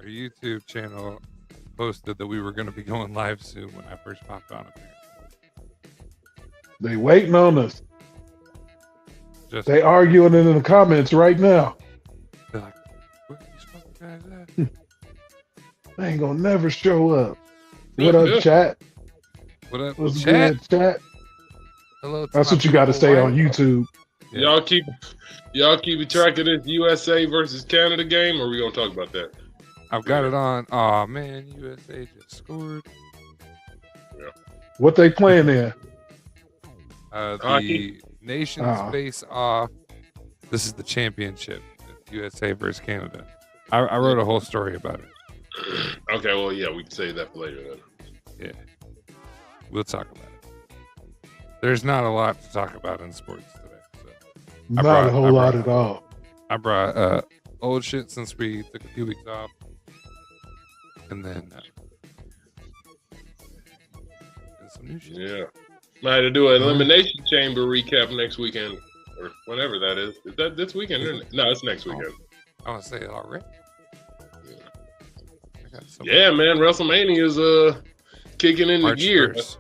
Our YouTube channel posted that we were going to be going live soon when I first popped on it. They waiting on us. Just They arguing in the comments right now. they're like, where are these fucking guys at? They ain't gonna never show up. What up, chat? What up, What's chat? good, chat? Hello. To That's my what you got to beautiful say wife. on YouTube. Yeah. Y'all keeping track of this USA versus Canada game, or are we gonna talk about that? I've got it on. Oh man, USA just scored. What they playing there? The Hockey. nations Oh. face off. This is the championship. USA versus Canada. I wrote a whole story about it. Okay, well, yeah, we can save that for later then. Yeah, we'll talk about it. There's not a lot to talk about in sports today. So Not a whole lot at all. I brought old shit since we took a few weeks off, and then and some new shit. Yeah, might have to do an elimination chamber recap next weekend or whenever that is. Is that this weekend? Isn't it? No, it's next weekend. I want to say it already. I got some Yeah, man, WrestleMania is kicking into March gear. 1st.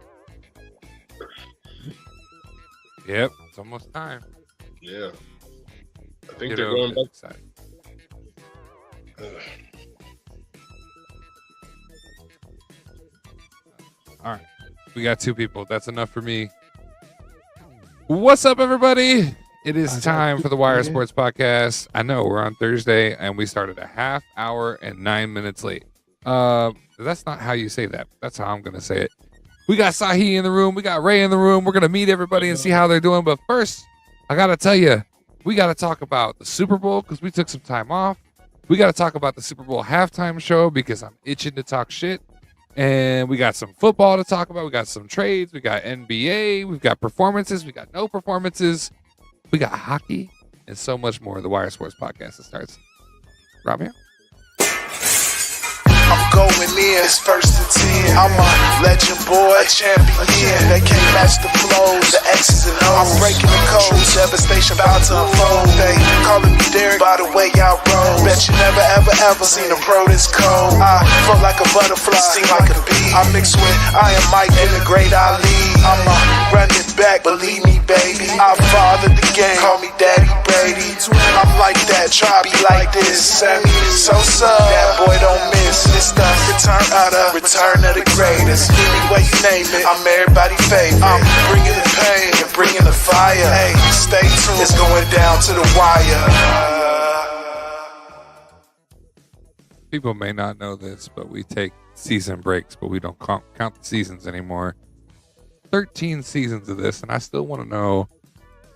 Yep, it's almost time. Yeah, I think Get they're over going it. back. Excited. All right, we got two people. That's enough for me. What's up, everybody? It is time for the Wire Sports Podcast. I know we're on Thursday, and we started a half hour and 9 minutes late. That's not how you say that. That's how I'm gonna say it. We got Sahi in the room. We got Ray in the room. We're gonna meet everybody and see how they're doing. But first, I gotta tell you, we gotta talk about the Super Bowl because we took some time off. We gotta talk about the Super Bowl halftime show because I'm itching to talk shit. And we got some football to talk about. We got some trades. We got NBA. We've got performances. We got no performances. We got hockey and so much more. The Wire Sports Podcast. It starts. Rob here. I'm going in, it's first and 10. I'm a legend boy, a champion. They can't match the flows, the X's and O's. I'm breaking the codes, devastation about to unfold. They calling me Derek by the way y'all roll. Bet you never ever seen a pro this cold. I float like a butterfly, sting like a bee. I mix with Iron Mike and the great Ali. I'm a run it back, believe me, baby. I fathered the game, call me Daddy Brady. I'm like that, try be like this. Sammy Sosa, that boy don't miss. It's the return of the greatest. Any way you name it, I'm everybody's favorite. I'm bringing the pain and bringing the fire. Hey, stay tuned, it's going down to the wire. People may not know this, but we take season breaks, but we don't count the seasons anymore. 13 seasons of this, and I still want to know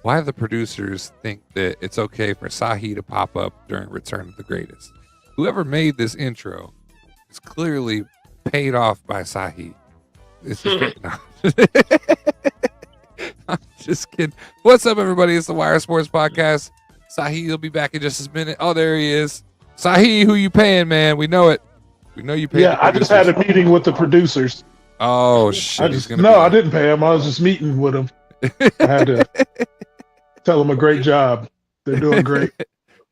why the producers think that it's okay for Sahi to pop up during Return of the Greatest. Whoever made this intro is clearly paid off by Sahi. It's just, no. I'm just kidding. What's up, everybody? It's the Wire Sports Podcast. Sahi will be back in just a minute. Oh, there he is. Sahi, who you paying, man? We know it. We know you paying. Yeah, I just had a meeting with the producers. Oh shit! I didn't pay them. I was just meeting with them. I had to tell them a great job. They're doing great.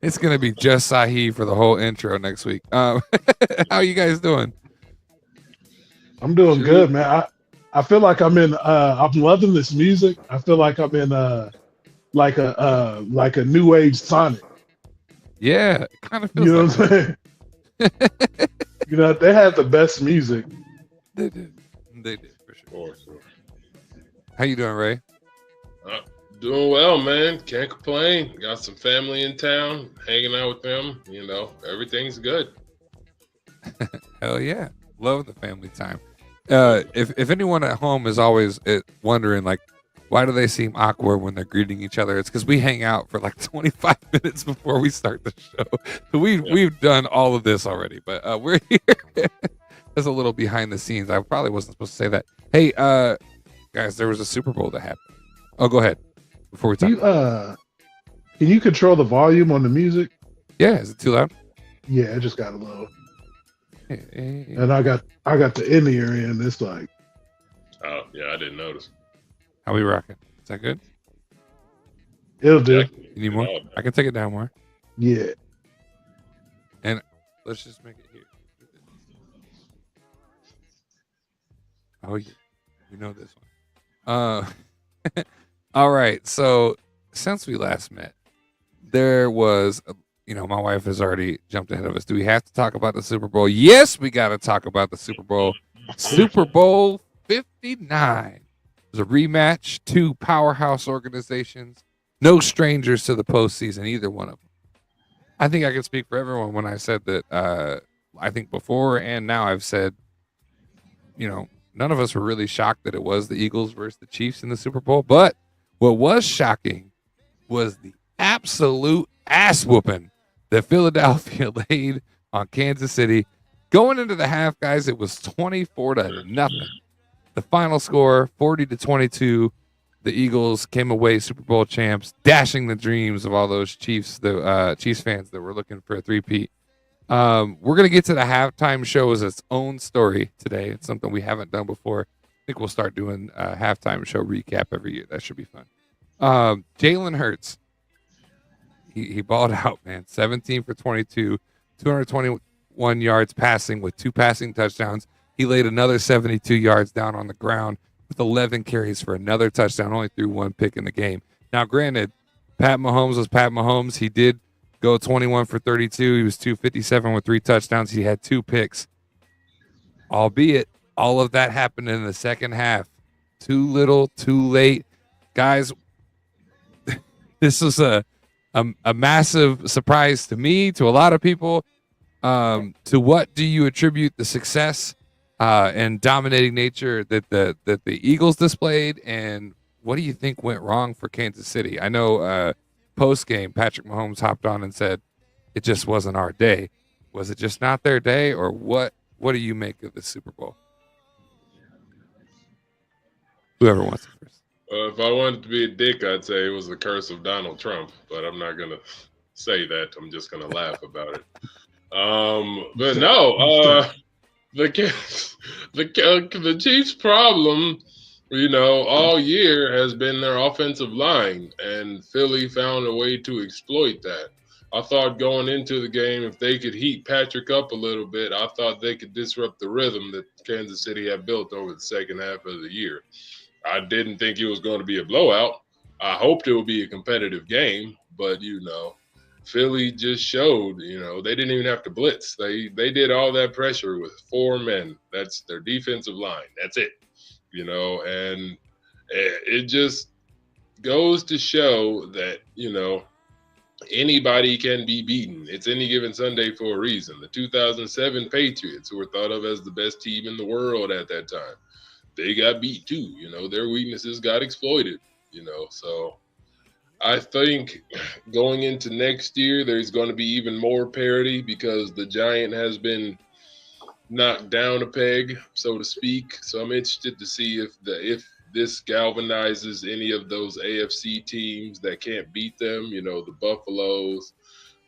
It's gonna be just Sahi for the whole intro next week. How you guys doing? I'm doing good, man. I feel like I'm in. I'm loving this music. I feel like I'm in like a new age Sonic. Yeah, it kind of feels. You know like what I'm saying? You know, they have the best music. They did. They did for sure. How you doing, Ray? Doing well, man. Can't complain. Got some family in town, hanging out with them. You know, everything's good. Hell yeah, love the family time. If anyone at home is always wondering, like, why do they seem awkward when they're greeting each other? It's because we hang out for like 25 minutes before we start the show. We've done all of this already, but we're here. There's a little behind the scenes. I probably wasn't supposed to say that. Hey, guys, there was a Super Bowl that happened. Oh, go ahead. Before we talk, can you control the volume on the music? Yeah, is it too loud? Yeah, it just got a little. Hey. And I got the in ear in. It's like. Oh yeah, I didn't notice. How we rocking? Is that good? It'll do. You need more? I can take it down more. Yeah. And let's just make it here. Oh, yeah. You know this one. All right. So since we last met, there was, my wife has already jumped ahead of us. Do we have to talk about the Super Bowl? Yes, we got to talk about the Super Bowl. Super Bowl 59. It was a rematch. Two powerhouse organizations. No strangers to the postseason, either one of them. I think I can speak for everyone when I said that. I think before and now I've said, none of us were really shocked that it was the Eagles versus the Chiefs in the Super Bowl. But what was shocking was the absolute ass whooping that Philadelphia laid on Kansas City. Going into the half, guys, it was 24-0. The final score, 40-22. The Eagles came away Super Bowl champs, dashing the dreams of all those Chiefs fans that were looking for a three-peat. We're going to get to the halftime show as its own story today. It's something we haven't done before. I think we'll start doing a halftime show recap every year. That should be fun. Jalen Hurts, he balled out, man. 17 for 22, 221 yards passing with 2 passing touchdowns. He laid another 72 yards down on the ground with 11 carries for another touchdown, only threw 1 pick in the game. Now, granted, Pat Mahomes was Pat Mahomes. He did go 21 for 32. He was 257 with 3 touchdowns. He had 2 picks. Albeit, all of that happened in the second half. Too little, too late. Guys, this was a massive surprise to me, to a lot of people. To what do you attribute the success and dominating nature that the Eagles displayed, and what do you think went wrong for Kansas City? I know post-game, Patrick Mahomes hopped on and said it just wasn't our day. Was it just not their day, or what do you make of the Super Bowl? Whoever wants it first. If I wanted to be a dick, I'd say it was the curse of Donald Trump, but I'm not going to say that. I'm just going to laugh about it. But no, the Chiefs' problem, all year has been their offensive line, and Philly found a way to exploit that. I thought going into the game, if they could heat Patrick up a little bit, I thought they could disrupt the rhythm that Kansas City had built over the second half of the year. I didn't think it was going to be a blowout. I hoped it would be a competitive game, but, Philly just showed, they didn't even have to blitz. They did all that pressure with 4 men. That's their defensive line. That's it, and it just goes to show that, anybody can be beaten. It's any given Sunday for a reason. The 2007 Patriots, who were thought of as the best team in the world at that time, they got beat too. Their weaknesses got exploited, so I think going into next year, there's going to be even more parity because the Giant has been knocked down a peg, so to speak. So I'm interested to see if this galvanizes any of those AFC teams that can't beat them, the Buffaloes,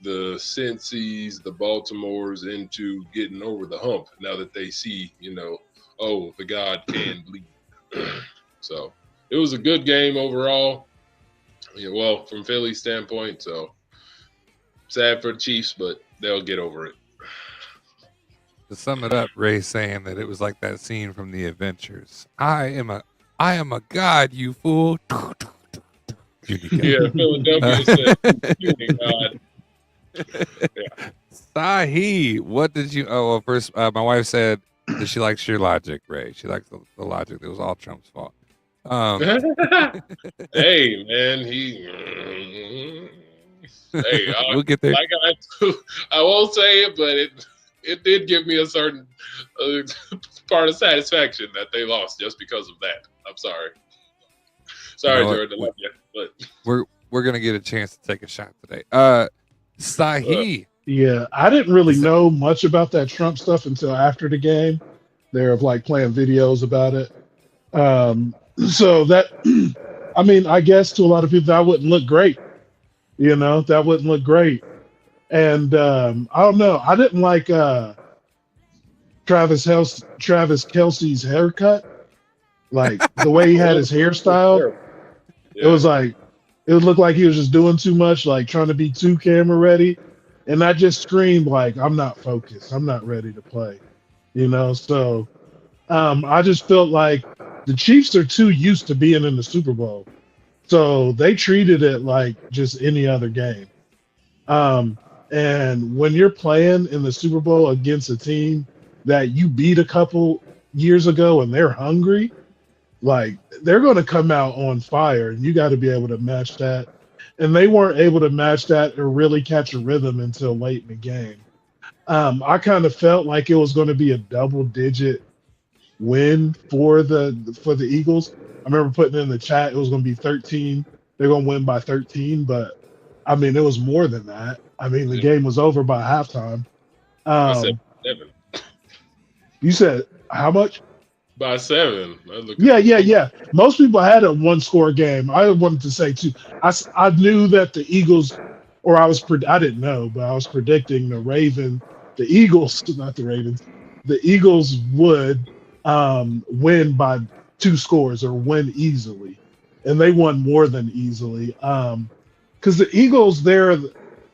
the Cincy's, the Baltimores, into getting over the hump now that they see, the God can bleed. So it was a good game overall. Well, from Philly's standpoint, so sad for the Chiefs, but they'll get over it. To sum it up, Ray saying that it was like that scene from The Adventures. I am a god, you fool. Yeah, Philadelphia said, "You God." Yeah. Sahi, what did you? Oh, well, first, my wife said that she likes your logic, Ray. She likes the logic. It was all Trump's fault. Hey, man, we'll get there. I won't say it, but it did give me a certain part of satisfaction that they lost just because of that. I'm sorry. Sorry, Jordan. I love you, but we're gonna get a chance to take a shot today. Sahi. Yeah, I didn't really know much about that Trump stuff until after the game. They're playing videos about it. So that, I guess to a lot of people that wouldn't look great. That wouldn't look great. And I don't know. I didn't like Travis Kelce's haircut. Like the way he had his hairstyle. Yeah. It would look like he was just doing too much, like trying to be too camera ready. And I just screamed like, I'm not focused. I'm not ready to play. So I just felt like the Chiefs are too used to being in the Super Bowl, so they treated it like just any other game. Um, and when you're playing in the Super Bowl against a team that you beat a couple years ago and they're hungry, like they're going to come out on fire, and you got to be able to match that. And they weren't able to match that or really catch a rhythm until late in the game. I kind of felt like it was going to be a double-digit win for the Eagles. I remember putting in the chat it was going to be 13. They're going to win by 13, but I mean it was more than that. I mean the game was over by halftime. I said Um, 7. you said how much? By 7. Yeah. Most people had a one-score game. I wanted to say too. I knew that the Eagles, or I didn't know, but I was predicting the Eagles, not the Ravens, the Eagles would win by 2 scores or win easily, and they won more than easily. Because the Eagles, they're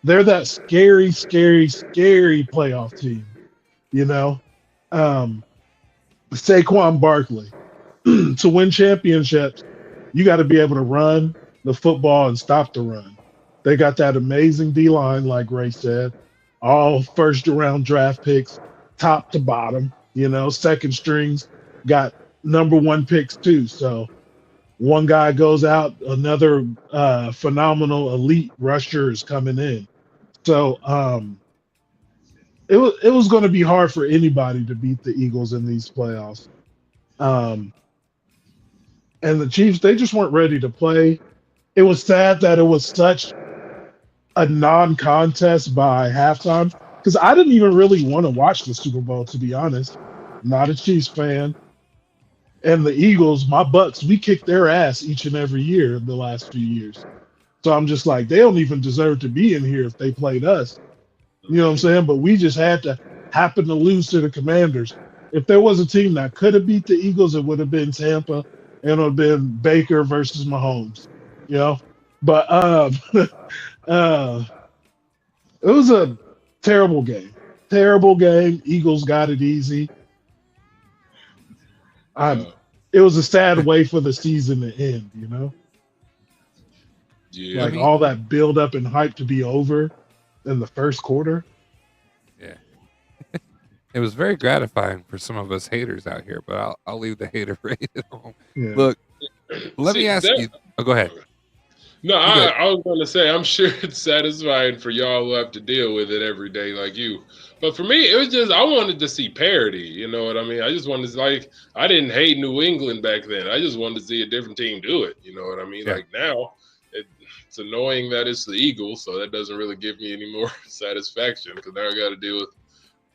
that scary, scary, scary playoff team. You know, Saquon Barkley. To win championships, you got to be able to run the football and stop the run. They got that amazing D line, like Ray said, all first round draft picks, top to bottom. You know, second strings got number one picks too. So one guy goes out, another phenomenal elite rusher is coming in. So it was going to be hard for anybody to beat the Eagles in these playoffs. Um, and the Chiefs, they just weren't ready to play. It was sad that it was such a non-contest by halftime because I didn't even really want to watch the Super Bowl, to be honest. Not a Chiefs fan. And the Eagles, my Bucks, we kicked their ass each and every year in the last few years. So I'm just like, they don't even deserve to be in here if they played us. You know what I'm saying? But we just had to happen to lose to the Commanders. If there was a team that could have beat the Eagles, it would have been Tampa, and it would have been Baker versus Mahomes. You know? But uh, it was a terrible game. Terrible game. Eagles got it easy. It was a sad way for the season to end, you know? Yeah. Like all that build up and hype to be over in the first quarter. Yeah. It was very gratifying for some of us haters out here, but I'll leave the hater rate at home. Yeah. Look, let me ask you. Oh, go ahead. No, I was going to say, I'm sure it's satisfying for y'all who have to deal with it every day like you. But for me, it was just, I wanted to see parity. You know what I mean? I just wanted to, like, I didn't hate New England back then. I just wanted to see a different team do it. You know what I mean? Yeah. Like now, it's annoying that it's the Eagles, so that doesn't really give me any more satisfaction because now I got to deal with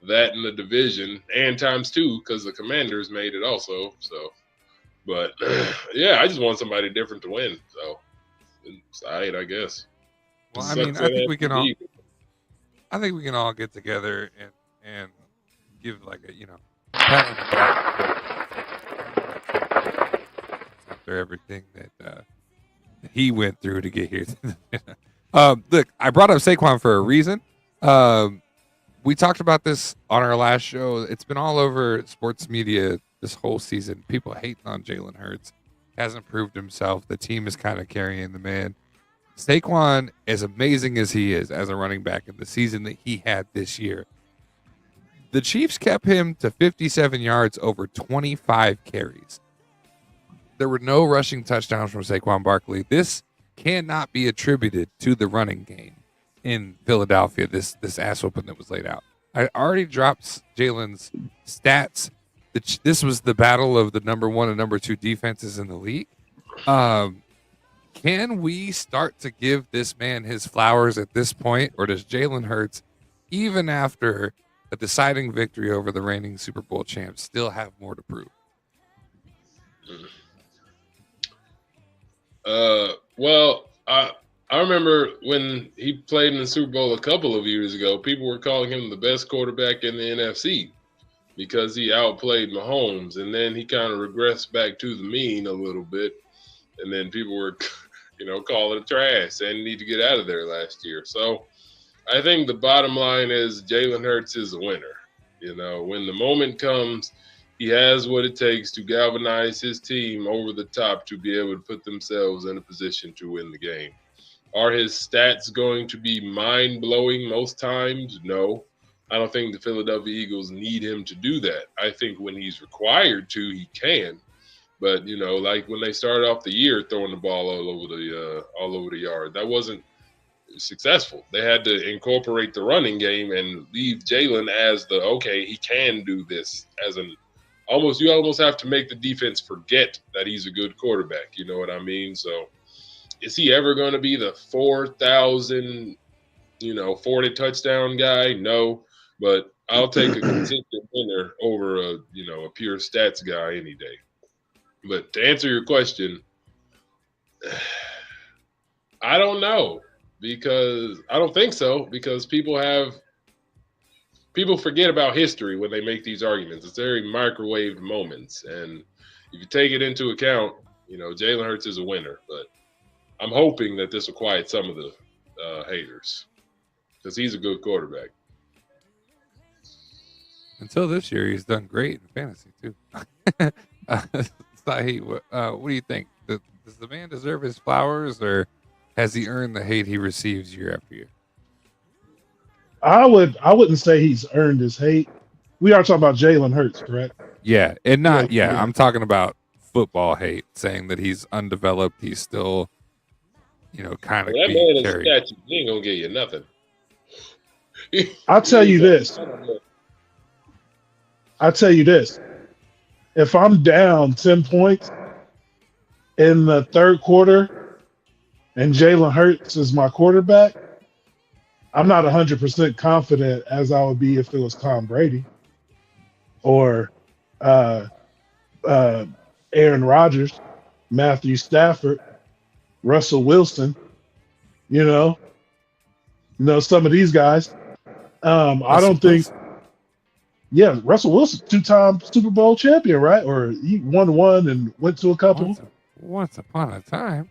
that in the division and times 2 because the Commanders made it also. So, but yeah, I just want somebody different to win. So. It's all right, I guess. Well, I mean, I think we can all get together and give like a pat on the back after everything that he went through to get here. Look, I brought up Saquon for a reason. We talked about this on our last show. It's been all over sports media this whole season. People hating on Jalen Hurts. Hasn't proved himself. The team is kind of carrying the man. Saquon, as amazing as he is as a running back in the season that he had this year, the Chiefs kept him to 57 yards over 25 carries. There were no rushing touchdowns from Saquon Barkley. This cannot be attributed to the running game in Philadelphia, this ass whooping that was laid out. I already dropped Jalen's stats. This was the battle of the number 1 and number 2 defenses in the league. Can we start to give this man his flowers at this point, or does Jalen Hurts, even after a deciding victory over the reigning Super Bowl champs, still have more to prove? Well, I remember when he played in the Super Bowl a couple of years ago, people were calling him the best quarterback in the NFC. Because he outplayed Mahomes, and then he kind of regressed back to the mean a little bit, and then people were, calling it trash, saying he need to get out of there last year. So I think the bottom line is Jalen Hurts is a winner. When the moment comes, He has what it takes to galvanize his team over the top to be able to put themselves in a position to win the game. Are his stats going to be mind-blowing most times? No. I don't think the Philadelphia Eagles need him to do that. I think when he's required to, he can. But, you know, like when they started off the year throwing the ball all over the yard, that wasn't successful. They had to incorporate the running game and leave Jalen as he can do this as you almost have to make the defense forget that he's a good quarterback. You know what I mean? So is he ever going to be the 4,000, 40 touchdown guy? No, but I'll take a consistent winner over a pure stats guy any day. But to answer your question, I don't know. Because I don't think so, because people forget about history when they make these arguments. It's very microwaved moments. And if you take it into account, Jalen Hurts is a winner. But I'm hoping that this will quiet some of the haters because he's a good quarterback. Until this year, he's done great in fantasy, too. Sahi, what do you think? Does the man deserve his flowers, or has he earned the hate he receives year after year? I wouldn't say he's earned his hate. We are talking about Jalen Hurts, correct? Yeah, and I'm talking about football hate, saying that he's undeveloped. He's still, kind of. That man is a statue. He ain't gonna get you nothing. I'll tell you this. If I'm down 10 points in the third quarter and Jalen Hurts is my quarterback, I'm not 100% confident as I would be if it was Tom Brady or Aaron Rodgers, Matthew Stafford, Russell Wilson, some of these guys. I don't think. Yeah, Russell Wilson, 2-time Super Bowl champion, right? Or he won one and went to a couple. Once upon a time.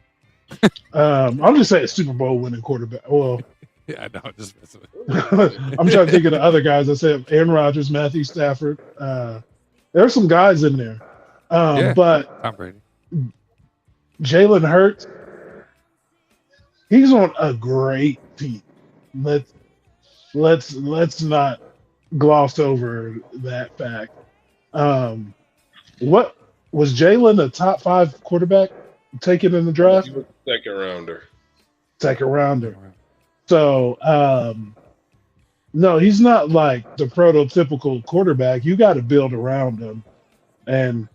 I'm just saying Super Bowl winning quarterback. Well, yeah, I know. Just messing with I'm trying to think of the other guys. I said Aaron Rodgers, Matthew Stafford. There's some guys in there. But Tom Brady. Jalen Hurts, he's on a great team. Let's not gloss over that fact. What was Jalen a top 5 quarterback taken in the draft? He was a Second rounder. So no, he's not like the prototypical quarterback. You got to build around him, and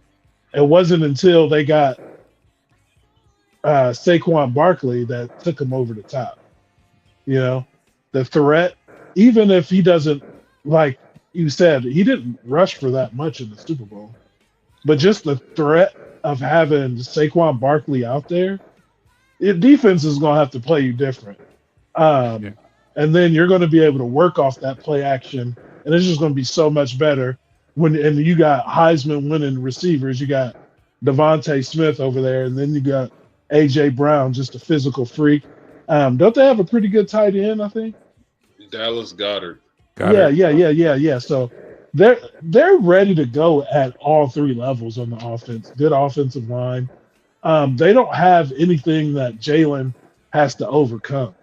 it wasn't until they got Saquon Barkley that took him over the top. The threat, even if he doesn't. Like you said, he didn't rush for that much in the Super Bowl. But just the threat of having Saquon Barkley out there, defense is going to have to play you different. And then you're going to be able to work off that play action, and it's just going to be so much better. And you got Heisman winning receivers. You got Devontae Smith over there, and then you got A.J. Brown, just a physical freak. Don't they have a pretty good tight end, I think? Dallas Goedert. Yeah. So they're ready to go at all 3 levels on the offense. Good offensive line. They don't have anything that Jalen has to overcome.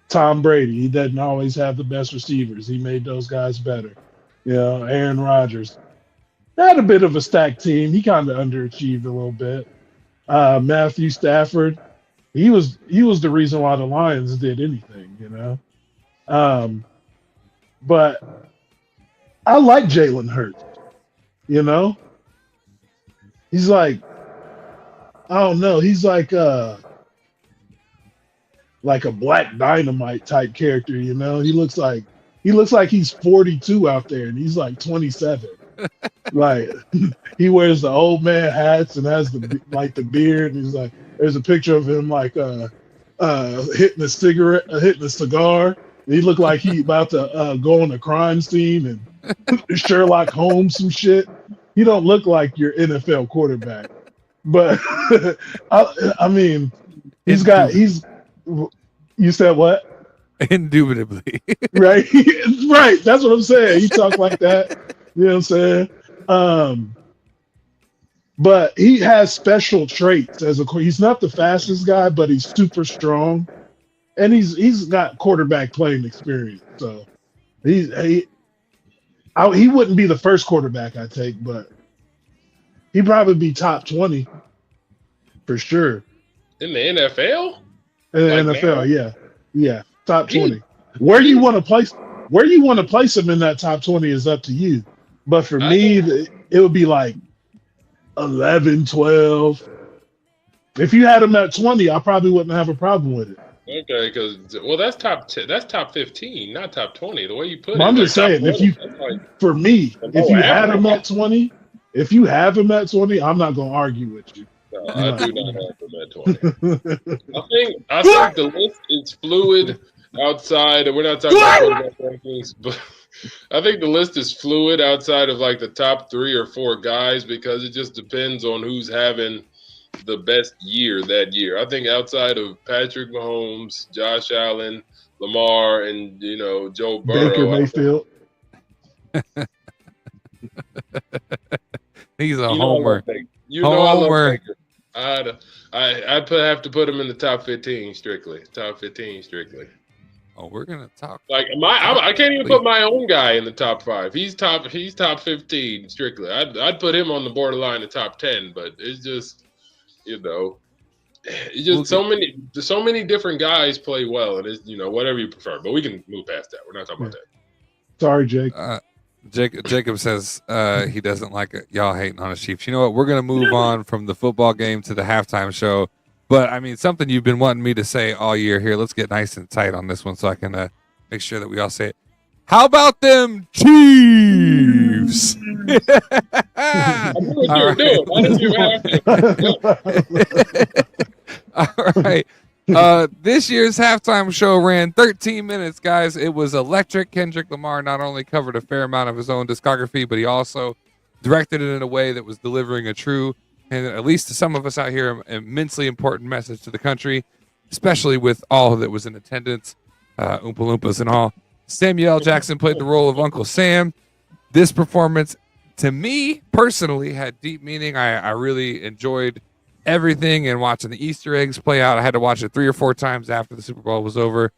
Tom Brady, he doesn't always have the best receivers. He made those guys better. Aaron Rodgers. They had a bit of a stacked team. He kind of underachieved a little bit. Matthew Stafford, he was the reason why the Lions did anything. But I like Jalen Hurts. He's like, I don't know. He's like a Black Dynamite type character. He looks like he's 42 out there, and he's like 27. Like he wears the old man hats and has the beard. And he's like, there's a picture of him like hitting a cigar. He looked like he about to go on a crime scene and Sherlock Holmes some shit. He don't look like your NFL quarterback, but I mean, you said what? Indubitably. Right. That's what I'm saying. He talked like that. You know what I'm saying? Um, but he has special traits as a he's not the fastest guy, but he's super strong, and he's got quarterback playing experience. So he wouldn't be the first quarterback I take, but he'd probably be top 20 for sure In the NFL? in the Like NFL. now? Yeah, top He- 20. Where you want to place him in that top 20 is up to you. But for I me, it would be like 11, 12. If you had him at 20, I probably wouldn't have a problem with it. Okay, because that's top 10, that's top 15, not top 20. The way you put But it, I'm like just saying, top if you 20, that's like for me, if you had him average. at 20, if you have him at 20, I'm not gonna argue with you. No, I do not have them at 20. I think the list is fluid outside. We're not talking about quarterback rankings, but I think the list is fluid outside of like the top 3 or 4 guys because it just depends on who's having the best year that year. I think outside of Patrick Mahomes, Josh Allen, Lamar, and Joe Baker Burrow, Mayfield. He's a I homer. love Baker. I love Homer. Baker. I'd have to put him in the top 15 strictly. Top 15 strictly. Oh, we're gonna talk. Like I can't even put my own guy in the top 5. He's top 15 strictly. I'd put him on the borderline of top 10, but it's just it's just so many different guys play well, and it's whatever you prefer. But we can move past that. We're not talking about that. Sorry, Jake. Jacob says he doesn't like it. Y'all hating on the Chiefs. You know what? We're gonna move on from the football game to the halftime show. But I mean, something you've been wanting me to say all year. Here, let's get nice and tight on this one, so I can make sure that we all say it. How about them Chiefs? I knew what you were doing. I didn't even have to. All right. This year's halftime show ran 13 minutes, guys. It was electric. Kendrick Lamar not only covered a fair amount of his own discography, but he also directed it in a way that was delivering a true, and at least to some of us out here, immensely important message to the country, especially with all that was in attendance, Oompa Loompas and all. Samuel L. Jackson played the role of Uncle Sam. This performance, to me personally, had deep meaning. I really enjoyed everything and watching the Easter eggs play out. I had to watch it 3 or 4 times after the Super Bowl was over.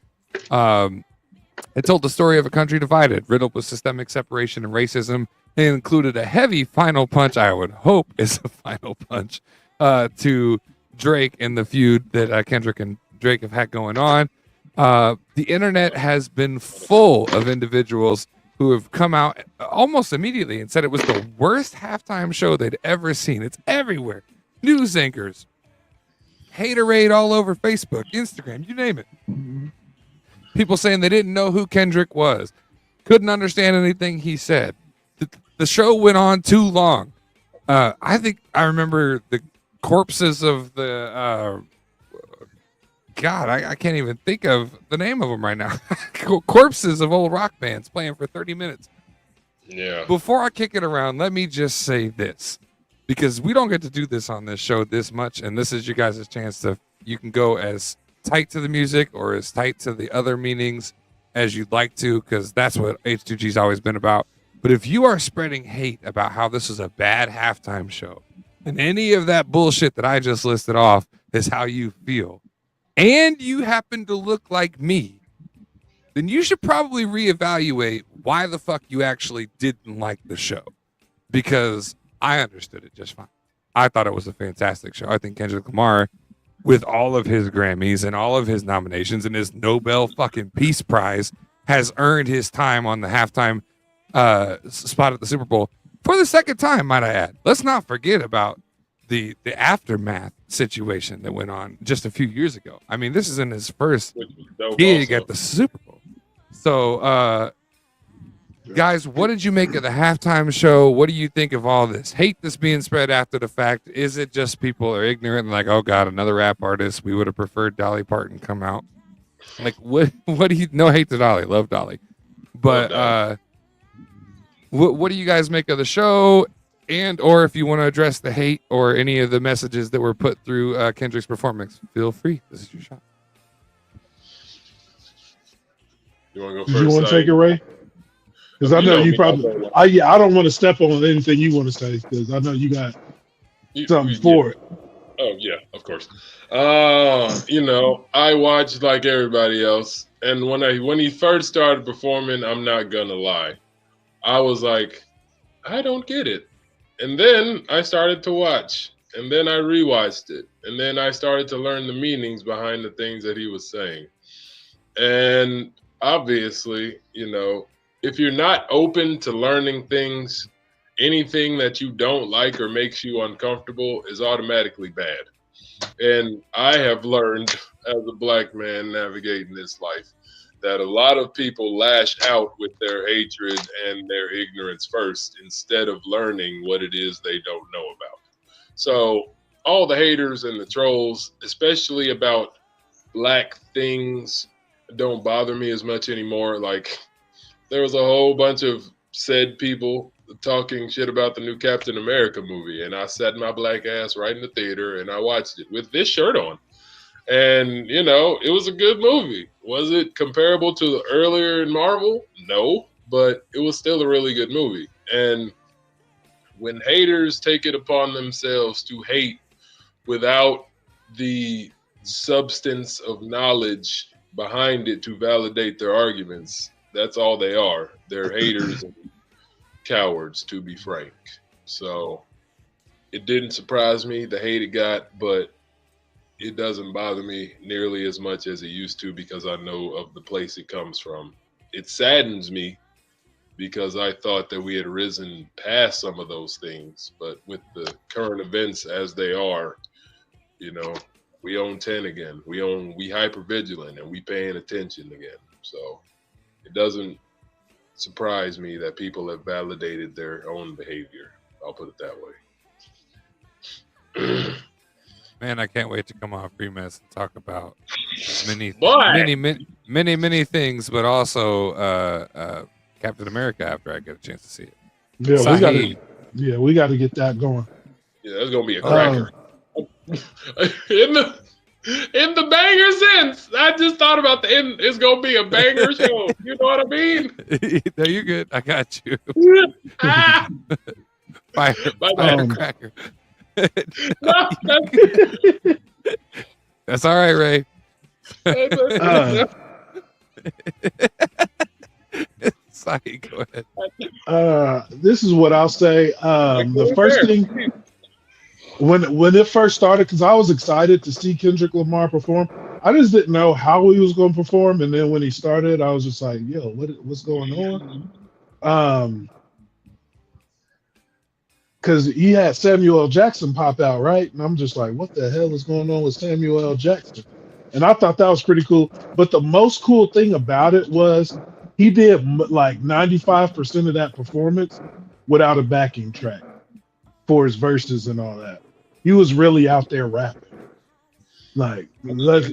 It told the story of a country divided, riddled with systemic separation and racism. It included a heavy final punch, I would hope is a final punch, to Drake and the feud that Kendrick and Drake have had going on. The internet has been full of individuals who have come out almost immediately and said it was the worst halftime show they'd ever seen. It's everywhere. News anchors, haterade all over Facebook, Instagram, you name it. People saying they didn't know who Kendrick was, couldn't understand anything he said. The show went on too long. I think I remember the corpses of the God, I can't even think of the name of them right now. Corpses of old rock bands playing for 30 minutes. Yeah. Before I kick it around, let me just say this, because we don't get to do this on this show this much, and this is you guys' chance to, you can go as tight to the music or as tight to the other meanings as you'd like to, because that's what H2G's always been about. But if you are spreading hate about how this is a bad halftime show, and any of that bullshit that I just listed off is how you feel, and you happen to look like me, then you should probably reevaluate why the fuck you actually didn't like the show. Because I understood it just fine. I thought it was a fantastic show. I think Kendrick Lamar, with all of his Grammys and all of his nominations and his Nobel fucking Peace Prize, has earned his time on the halftime spot at the Super Bowl for the second time, might I add. Let's not forget about the aftermath situation that went on just a few years ago. I mean, this is in his first gig at the Super Bowl. So, guys, what did you make of the halftime show? What do you think of all this hate that's being spread after the fact? Is it just people are ignorant and like, oh God, another rap artist? We would have preferred Dolly Parton come out. Like, what do you? No hate to Dolly, love Dolly, but what do you guys make of the show? And or if you want to address the hate or any of the messages that were put through Kendrick's performance, feel free. This is your shot. You want to go Did first? you want to take it, Ray? Because I know you me, probably. I don't want to step on anything you want to say because I know you got something for it. Oh yeah, of course. I watched like everybody else, and when he first started performing, I'm not gonna lie, I was like, I don't get it. And then I started to watch, and then I rewatched it, and then I started to learn the meanings behind the things that he was saying. And obviously, if you're not open to learning things, anything that you don't like or makes you uncomfortable is automatically bad. And I have learned as a black man navigating this life that a lot of people lash out with their hatred and their ignorance first instead of learning what it is they don't know about. So all the haters and the trolls, especially about black things, don't bother me as much anymore. Like, there was a whole bunch of said people talking shit about the new Captain America movie, and I sat my black ass right in the theater and I watched it with this shirt on. And, it was a good movie. Was it comparable to the earlier in Marvel? No, but it was still a really good movie. And when haters take it upon themselves to hate without the substance of knowledge behind it to validate their arguments, that's all they are. They're haters and cowards, to be frank. So it didn't surprise me, the hate it got, but it doesn't bother me nearly as much as it used to because I know of the place it comes from. It saddens me because I thought that we had risen past some of those things, but with the current events as they are, we own 10 again. We hyper vigilant and we paying attention again. So it doesn't surprise me that people have validated their own behavior. I'll put it that way. Man, I can't wait to come on Free Mess and talk about many things, but also Captain America after I get a chance to see it. Yeah, we got to get that going. Yeah, that's gonna be a cracker. In the banger sense, I just thought about the end. It's gonna be a banger show. You know what I mean? No, you're good. I got you. Firecracker. No, that's all right, Ray. Sorry, go ahead. This is what I'll say. The first thing when it first started, because I was excited to see Kendrick Lamar perform. I just didn't know how he was going to perform, and then when he started, I was just like, "Yo, what's going on?" Because he had Samuel L. Jackson pop out, right? And I'm just like, "What the hell is going on with Samuel L. Jackson?" And I thought that was pretty cool. But the most cool thing about it was he did like 95% of that performance without a backing track for his verses and all that. He was really out there rapping. Like, let's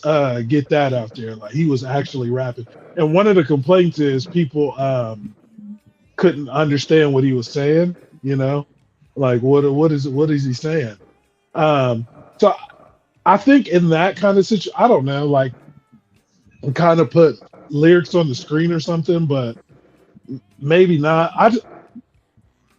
get that out there. Like, he was actually rapping. And one of the complaints is people couldn't understand what he was saying. Like what is he saying? So I think in that kind of situation, I don't know, like, kind of put lyrics on the screen or something, but maybe not.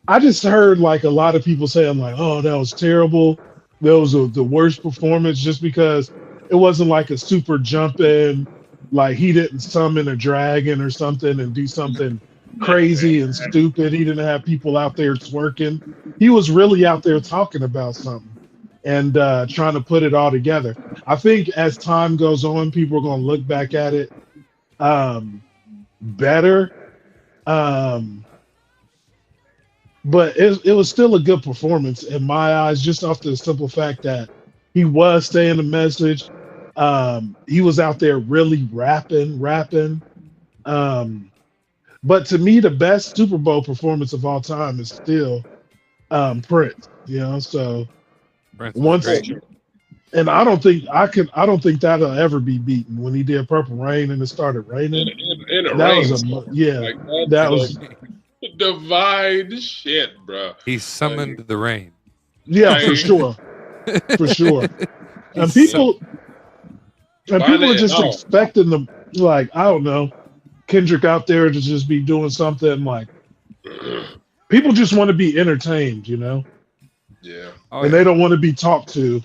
I just heard like a lot of people saying like, "Oh, that was terrible. That was the worst performance," just because it wasn't like a super jump in, like he didn't summon a dragon or something and do something crazy and stupid. He didn't have people out there twerking. He was really out there talking about something and trying to put it all together. I think as time goes on, people are going to look back at it better. But it was still a good performance in my eyes, just off the simple fact that he was saying the message. He was out there really rapping. But to me, the best Super Bowl performance of all time is still Prince. So Prince once, great. and I don't think that'll ever be beaten when he did Purple Rain and it started raining. In a That rain was storm. that was divine shit, bro. He summoned the rain. for sure. And people are just expecting them, like, I don't know, Kendrick out there to just be doing something like people just want to be entertained, you know, Yeah, Oh, and yeah. they don't want to be talked to.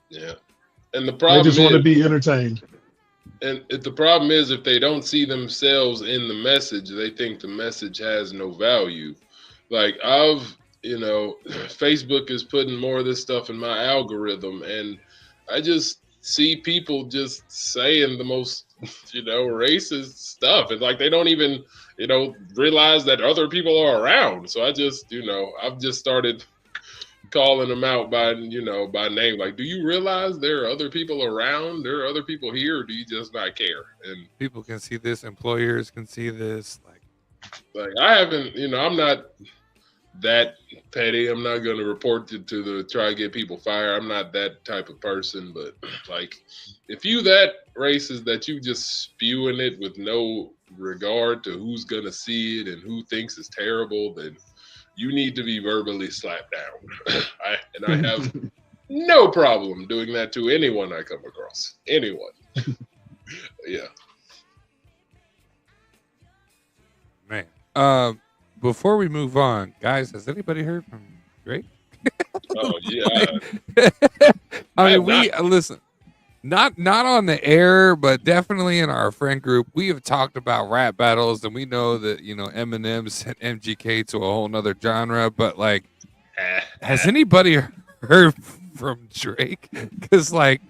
yeah. And the They problem just want to is, be entertained. and the problem is, if they don't see themselves in the message, they think the message has no value. Like Facebook is putting more of this stuff in my algorithm, and I just see people just saying the most, racist stuff. It's like they don't even, realize that other people are around. So I just, I've just started calling them out by name. Like, do you realize there are other people around? There are other people here, or do you just not care? And People can see this. Employers can see this. like, I haven't, I'm not that petty. I'm not going to report to try to get people fired. I'm not that type of person. But like, if you that racist that you just spewing it with no regard to who's going to see it and who thinks it's terrible, then you need to be verbally slapped down. I have no problem doing that to anyone I come across. Anyone. Yeah. Man. Before we move on, guys, has anybody heard from Drake? Oh yeah. I have mean, listen. Not on the air, but definitely in our friend group, we have talked about rap battles, and we know that Eminem sent MGK to a whole nother genre. But like, has anybody heard from Drake? Because like,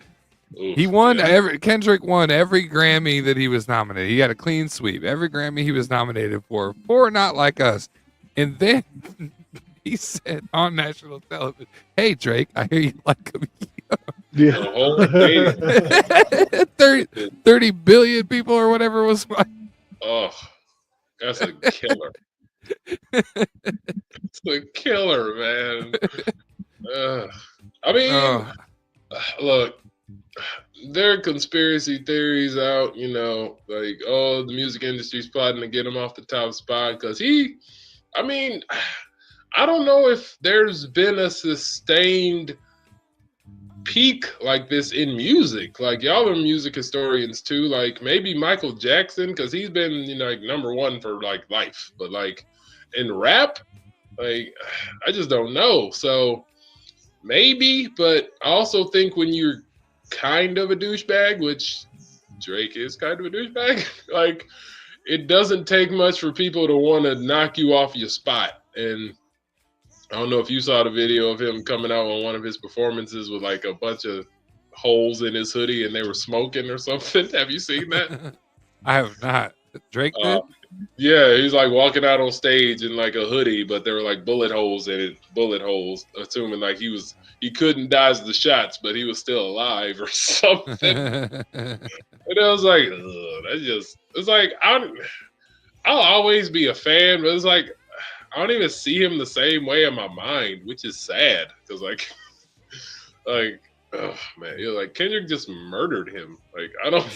he won Kendrick won every Grammy that he was nominated. He had a clean sweep. Every Grammy he was nominated for Not Like Us. And then he said on national television, "Hey Drake, I hear you like him." Yeah. 30 billion people or whatever it was. Oh, that's a killer. It's a killer, man. I mean, look, there are conspiracy theories out, like, oh, the music industry's plotting to get him off the top spot because I don't know if there's been a sustained peak like this in music. Like, y'all are music historians too. Like, maybe Michael Jackson, because he's been, like number one for like life. But like in rap, like, I just don't know. So maybe, but I also think when you're kind of a douchebag, which Drake is kind of a douchebag, like, it doesn't take much for people to want to knock you off your spot. And I don't know if you saw the video of him coming out on one of his performances with like a bunch of holes in his hoodie and they were smoking or something. Have you seen that? I have not. Drake did? Yeah, he's like walking out on stage in like a hoodie, but there were like bullet holes in it, assuming like he couldn't dodge the shots, but he was still alive or something. And I was like, it's like, I'll always be a fan, but it's like, I don't even see him the same way in my mind, which is sad because like, oh man, you're like, Kendrick just murdered him. Like, I don't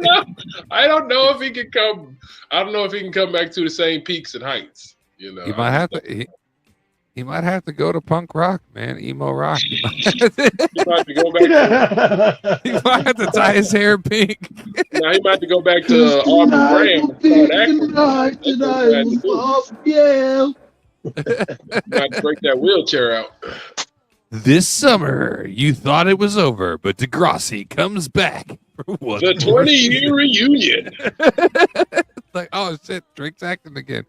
know. I don't know if he can come. I don't know if he can come back to the same peaks and heights. He might have to. He might have to go to punk rock, man, emo rock. He might have to go back. He might have to dye his hair pink. Now he might have to go back to Aubrey Graham and start acting. Yeah. Might break that wheelchair out. This summer, you thought it was over, but Degrassi comes back for what? The 20-year reunion. Like, oh shit, Drake's acting again.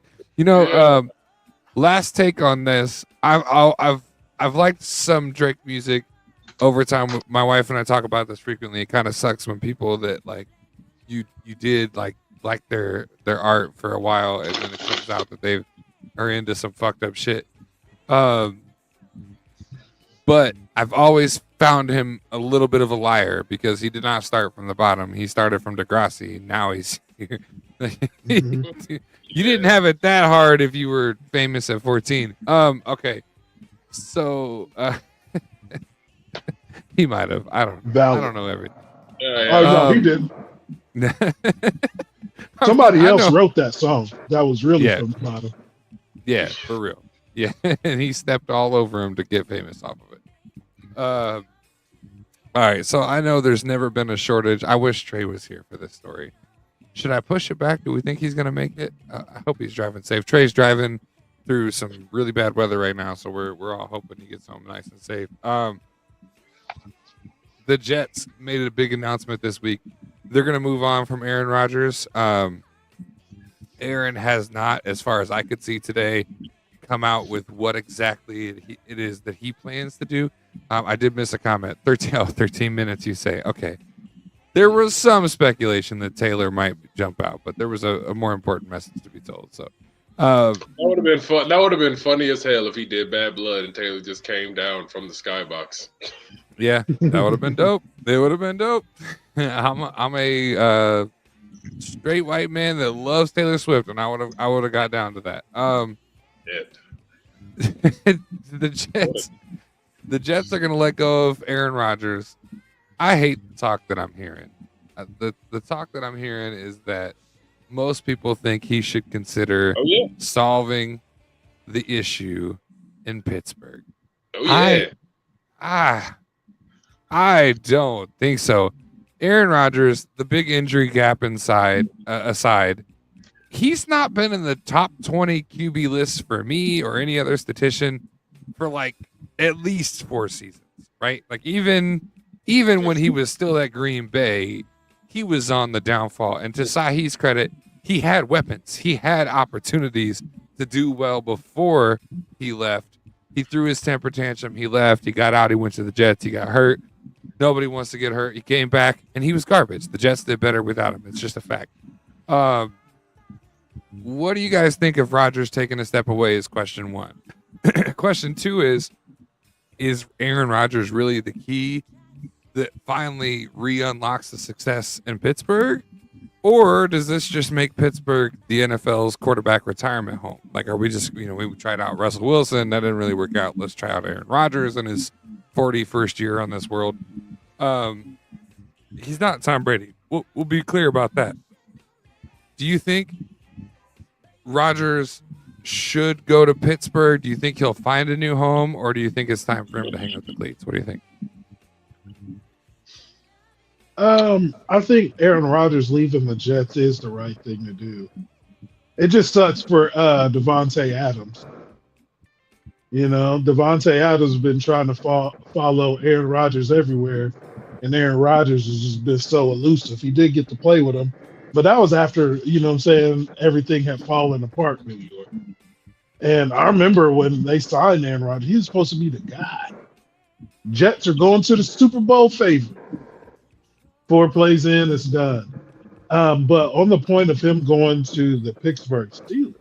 Last take on this. I've liked some Drake music over time. My wife and I talk about this frequently. It kind of sucks when people that like you did like their art for a while, and then it comes out that they are into some fucked up shit. But I've always found him a little bit of a liar because he did not start from the bottom. He started from Degrassi. Now he's here. You didn't have it that hard if you were famous at 14. Okay. So he might have. I don't know everything. No, he didn't. Somebody else wrote that song. That was really from the bottom. Yeah, for real. Yeah, and he stepped all over him to get famous off of it. All right, so I know there's never been a shortage. I wish Trey was here for this story. Should I push it back? Do we think he's going to make it? I hope he's driving safe. Trey's driving through some really bad weather right now, so we're all hoping he gets home nice and safe. The Jets made a big announcement this week. They're going to move on from Aaron Rodgers. Aaron has not, as far as I could see today, come out with what exactly it is that he plans to do. I did miss a comment. 13 minutes, you say. Okay. There was some speculation that Taylor might jump out, but there was a more important message to be told. So that would have been fun. That would have been funny as hell if he did Bad Blood and Taylor just came down from the skybox. Yeah, that would have been dope. It would have been dope. I'm a straight white man that loves Taylor Swift, and I would have got down to that. The Jets are going to let go of Aaron Rodgers. I hate the talk that I'm hearing. The talk that I'm hearing is that most people think he should consider solving the issue in Pittsburgh. Oh yeah. I don't think so. Aaron Rodgers, the big injury gap aside, he's not been in the top 20 QB lists for me or any other statistician for like at least 4 seasons, right? Like even when he was still at Green Bay, he was on the downfall. And to Sahih's credit, he had weapons. He had opportunities to do well before he left. He threw his temper tantrum. He left. He got out. He went to the Jets. He got hurt. Nobody wants to get hurt. He came back, and he was garbage. The Jets did better without him. It's just a fact. What do you guys think of Rodgers taking a step away is question 1. Question 2 is Aaron Rodgers really the key that finally re-unlocks the success in Pittsburgh? Or does this just make Pittsburgh the NFL's quarterback retirement home? Like, are we just, we tried out Russell Wilson. That didn't really work out. Let's try out Aaron Rodgers in his 41st year on this world. He's not Tom Brady. We'll be clear about that. Do you think Rodgers should go to Pittsburgh? Do you think he'll find a new home? Or do you think it's time for him to hang up the cleats? What do you think? I think Aaron Rodgers leaving the Jets is the right thing to do. It just sucks for Devontae Adams. Devontae Adams has been trying to follow Aaron Rodgers everywhere, and Aaron Rodgers has just been so elusive. He did get to play with him, but that was after, everything had fallen apart in New York. And I remember when they signed Aaron Rodgers, he was supposed to be the guy. Jets are going to the Super Bowl favorite. 4 plays in, it's done. But on the point of him going to the Pittsburgh Steelers,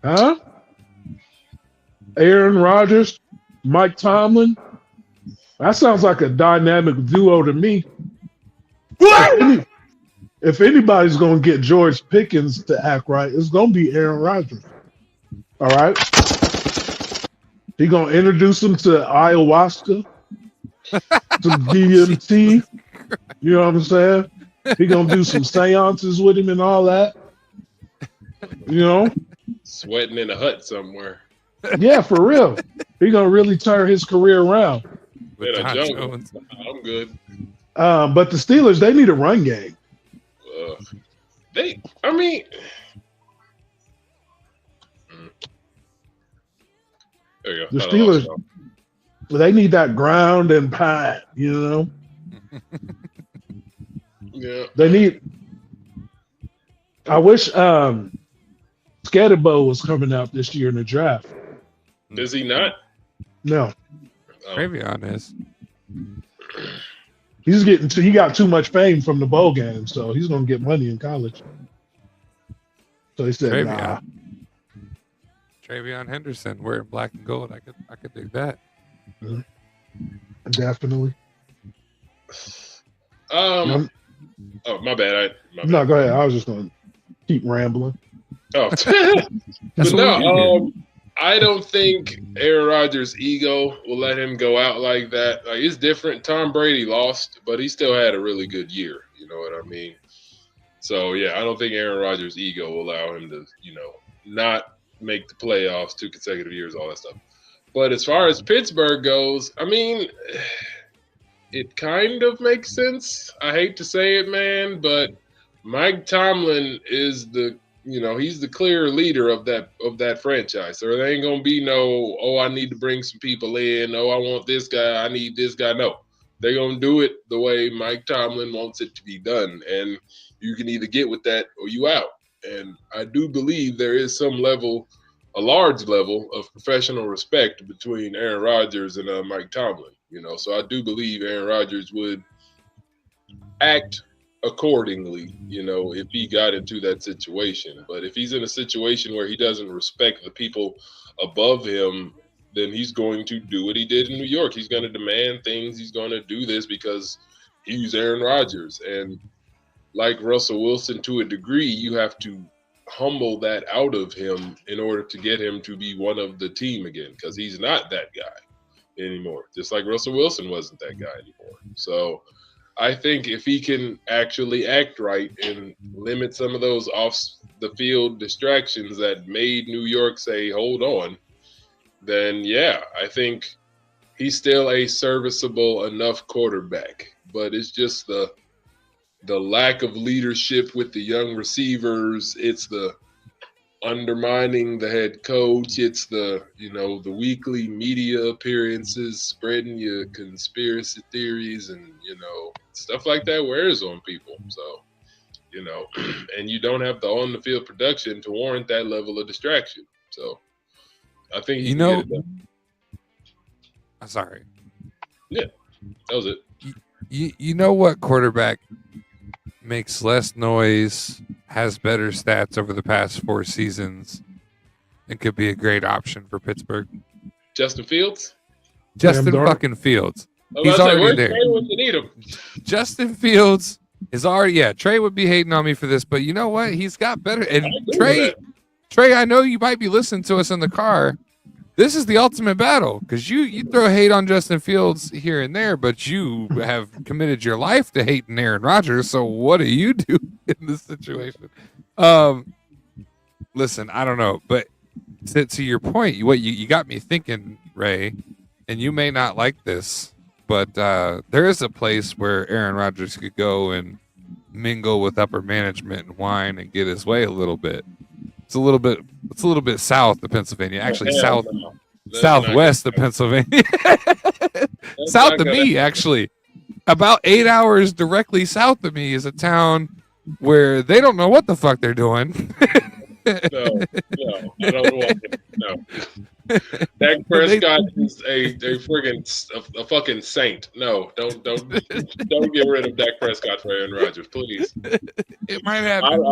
huh? Aaron Rodgers, Mike Tomlin. That sounds like a dynamic duo to me. If anybody's going to get George Pickens to act right, it's going to be Aaron Rodgers. All right? He going to introduce him to ayahuasca, to DMT. You know what I'm saying? He going to do some seances with him and all that. Sweating in a hut somewhere. Yeah, for real. He going to really turn his career around. I'm good. But the Steelers, they need a run game. There you go. The Steelers, they need that ground and pound, Yeah. They need. I wish Scatterbo was coming out this year in the draft. Is he not? No. Travion is. He got too much fame from the bowl game, so he's gonna get money in college. So he said, Travion. nah. Travion Henderson wearing black and gold. I could dig that. Definitely. Oh, my bad. No, go ahead. I was just gonna keep rambling. Oh, but no. I don't think Aaron Rodgers' ego will let him go out like that. Like, it's different. Tom Brady lost, but he still had a really good year. You know what I mean? So, yeah, I don't think Aaron Rodgers' ego will allow him to, not make the playoffs 2 consecutive years, all that stuff. But as far as Pittsburgh goes, I mean, it kind of makes sense. I hate to say it, man, but Mike Tomlin is he's the clear leader of that franchise. So there ain't gonna be no, oh, I need to bring some people in. Oh, I want this guy. I need this guy. No, they're gonna do it the way Mike Tomlin wants it to be done, and you can either get with that or you out. And I do believe there is a large level of professional respect between Aaron Rodgers and Mike Tomlin. So I do believe Aaron Rodgers would act accordingly, if he got into that situation. But if he's in a situation where he doesn't respect the people above him, then he's going to do what he did in New York. He's going to demand things. He's going to do this because he's Aaron Rodgers. And like Russell Wilson, to a degree, you have to humble that out of him in order to get him to be one of the team again, because he's not that guy anymore, just like Russell Wilson wasn't that guy anymore. So I think if he can actually act right and limit some of those off the field distractions that made New York say, hold on, then yeah, I think he's still a serviceable enough quarterback. But it's just the lack of leadership with the young receivers. It's the undermining the head coach. It's the weekly media appearances, spreading your conspiracy theories and, stuff like that wears on people. So, and you don't have the on the field production to warrant that level of distraction. So I think he can get it done. I'm sorry. Yeah, that was it. You know what quarterback makes less noise, has better stats over the past 4 seasons, and could be a great option for Pittsburgh? Justin Fields? Justin fucking Fields. He's already there. Trey when you need him? Justin Fields is already, yeah, Trey would be hating on me for this, but you know what? He's got better. And Trey, I know you might be listening to us in the car. This is the ultimate battle, because you throw hate on Justin Fields here and there, but you have committed your life to hating Aaron Rodgers. So what do you do in this situation? Listen, I don't know, but to your point, what you got me thinking, Ray, and you may not like this, but there is a place where Aaron Rodgers could go and mingle with upper management and whine and get his way a little bit. It's a little bit south of Pennsylvania. Actually, southwest of Pennsylvania. South of me, actually. About 8 hours directly south of me is a town where they don't know what the fuck they're doing. No, I don't want it. No. Dak Prescott is a fucking saint. No, don't get rid of Dak Prescott for Aaron Rodgers, please. It might happen.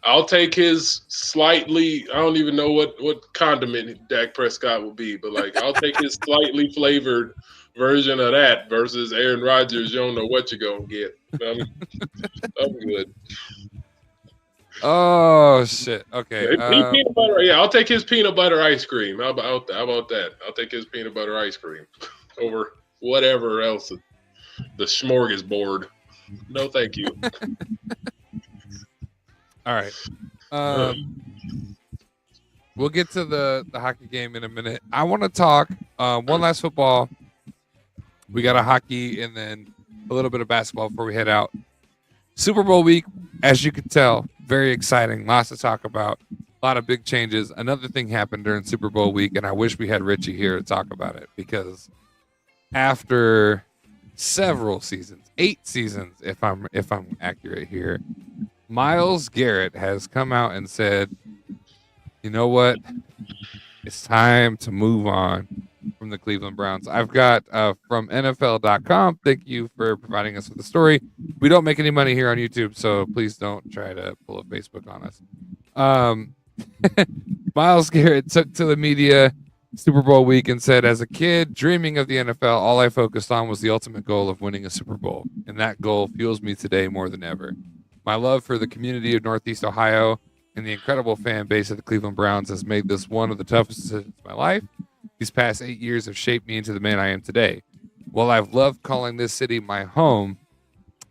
I'll take his slightly, I don't even know what condiment Dak Prescott will be, but I'll take his slightly flavored version of that versus Aaron Rodgers. You don't know what you're gonna get. I'm good. Oh shit. Okay. Peanut butter. Yeah, I'll take his peanut butter ice cream. How about that? I'll take his peanut butter ice cream over whatever else. The smorgasbord. No, thank you. All right. We'll get to the hockey game in a minute. I want to talk one last football. We got a hockey and then a little bit of basketball before we head out. Super Bowl week, as you can tell, very exciting. Lots to talk about. A lot of big changes. Another thing happened during Super Bowl week, and I wish we had Richie here to talk about it, because after several seasons, 8 seasons, if I'm accurate here, Myles Garrett has come out and said, you know what? It's time to move on from the Cleveland Browns. I've got from NFL.com. Thank you for providing us with the story. We don't make any money here on YouTube, so please don't try to pull up Facebook on us. Myles Garrett took to the media Super Bowl week and said, as a kid dreaming of the NFL, all I focused on was the ultimate goal of winning a Super Bowl, and that goal fuels me today more than ever. My love for the community of Northeast Ohio and the incredible fan base of the Cleveland Browns has made this one of the toughest decisions of my life. These past 8 years have shaped me into the man I am today. While I've loved calling this city my home,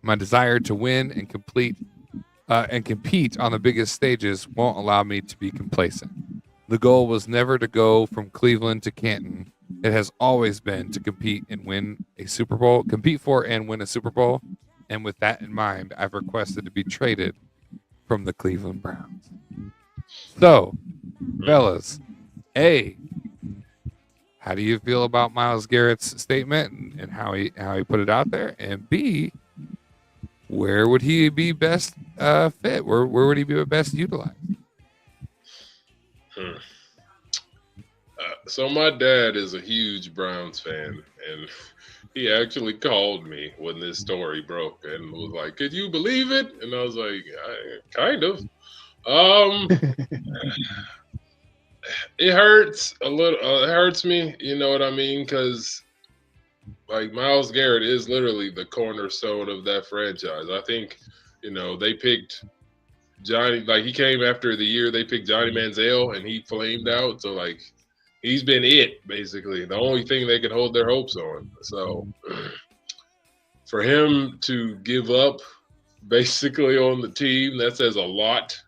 my desire to win and compete on the biggest stages won't allow me to be complacent. The goal was never to go from Cleveland to Canton. It has always been to compete and win a Super Bowl, compete for and win a Super Bowl. And with that in mind, I've requested to be traded from the Cleveland Browns. So, fellas, A, how do you feel about Myles Garrett's statement and how he put it out there? And B, where would he be best fit? Where would he be best utilized? So my dad is a huge Browns fan, and he actually called me when this story broke and was like, "Could you believe it?" And I was like, "Kind of." It hurts a little. It hurts me. You know what I mean? Because like Myles Garrett is literally the cornerstone of that franchise. I think, they picked Johnny. Like he came after the year they picked Johnny Manziel, and he flamed out. So like he's been it basically. The only thing they can hold their hopes on. So for him to give up basically on the team, that says a lot.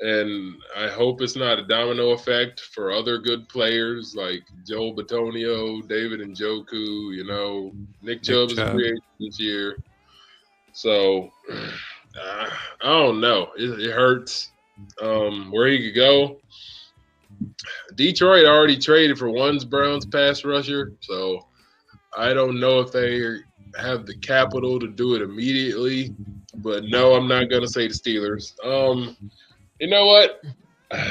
And I hope it's not a domino effect for other good players like Joel Bitonio, David Njoku, Nick Chubb is a free agent this year. So I don't know. It hurts where he could go. Detroit already traded for one Browns pass rusher. So I don't know if they have the capital to do it immediately. But no, I'm not going to say the Steelers. You know what? I'm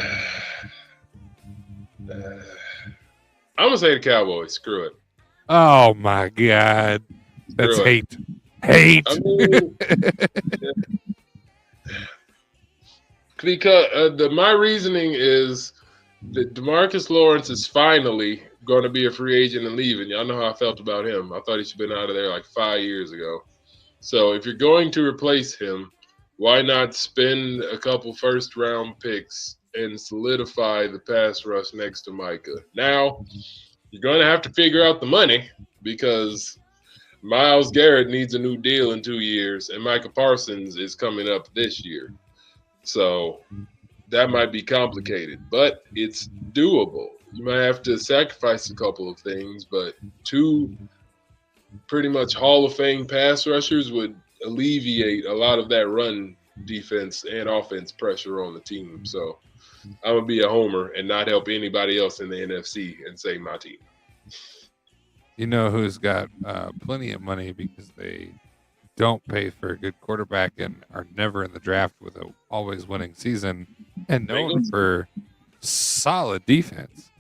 going to say the Cowboys. Screw it. Oh, my God. That's hate. Hate. I mean, because my reasoning is that DeMarcus Lawrence is finally going to be a free agent and leaving. Y'all know how I felt about him. I thought he should have been out of there like 5 years ago. So if you're going to replace him, why not spend a couple first-round picks and solidify the pass rush next to Micah? Now, you're going to have to figure out the money because Myles Garrett needs a new deal in 2 years, and Micah Parsons is coming up this year. So that might be complicated, but it's doable. You might have to sacrifice a couple of things, but 2 pretty much Hall of Fame pass rushers would alleviate a lot of that run defense and offense pressure on the team. So I'm going to be a homer and not help anybody else in the NFC and say my team. You know who's got plenty of money because they don't pay for a good quarterback and are never in the draft with a always winning season and known for solid defense.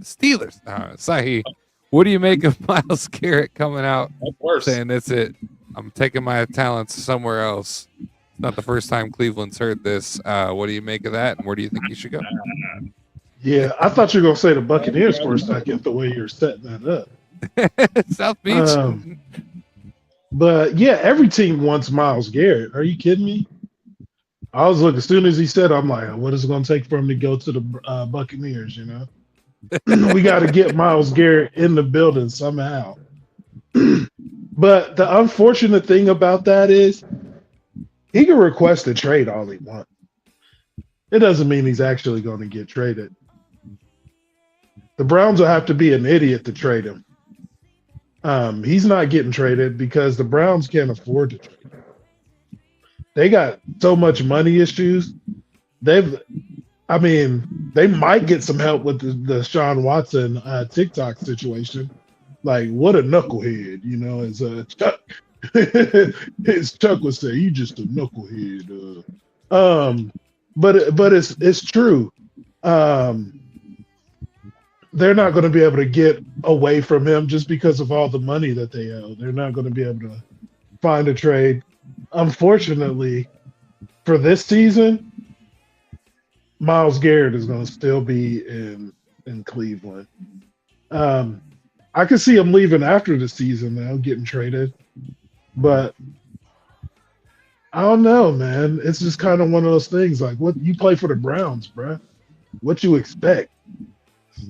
Steelers. Sahi, what do you make of Myles Garrett coming out saying that's it? I'm taking my talents somewhere else. It's not the first time Cleveland's heard this. What do you make of that, and where do you think he should go? Yeah, I thought you were going to say the Buccaneers for a second, the way you're setting that up. South Beach. But, yeah, every team wants Myles Garrett. Are you kidding me? I was looking, as soon as he said, I'm like, what is it going to take for him to go to the Buccaneers, We got to get Myles Garrett in the building somehow. But the unfortunate thing about that is he can request a trade all he wants. It doesn't mean he's actually going to get traded. The Browns will have to be an idiot to trade him. He's not getting traded because the Browns can't afford to trade him. They got so much money issues. They might get some help with the Sean Watson TikTok situation. Like, what a knucklehead, as Chuck, as Chuck would say, you just a knucklehead. But it's true. They're not going to be able to get away from him just because of all the money that they owe. They're not going to be able to find a trade. Unfortunately, for this season, Myles Garrett is going to still be in Cleveland. I could see him leaving after the season, though, getting traded. But I don't know, man. It's just kind of one of those things. Like, what you play for the Browns, bruh. What you expect?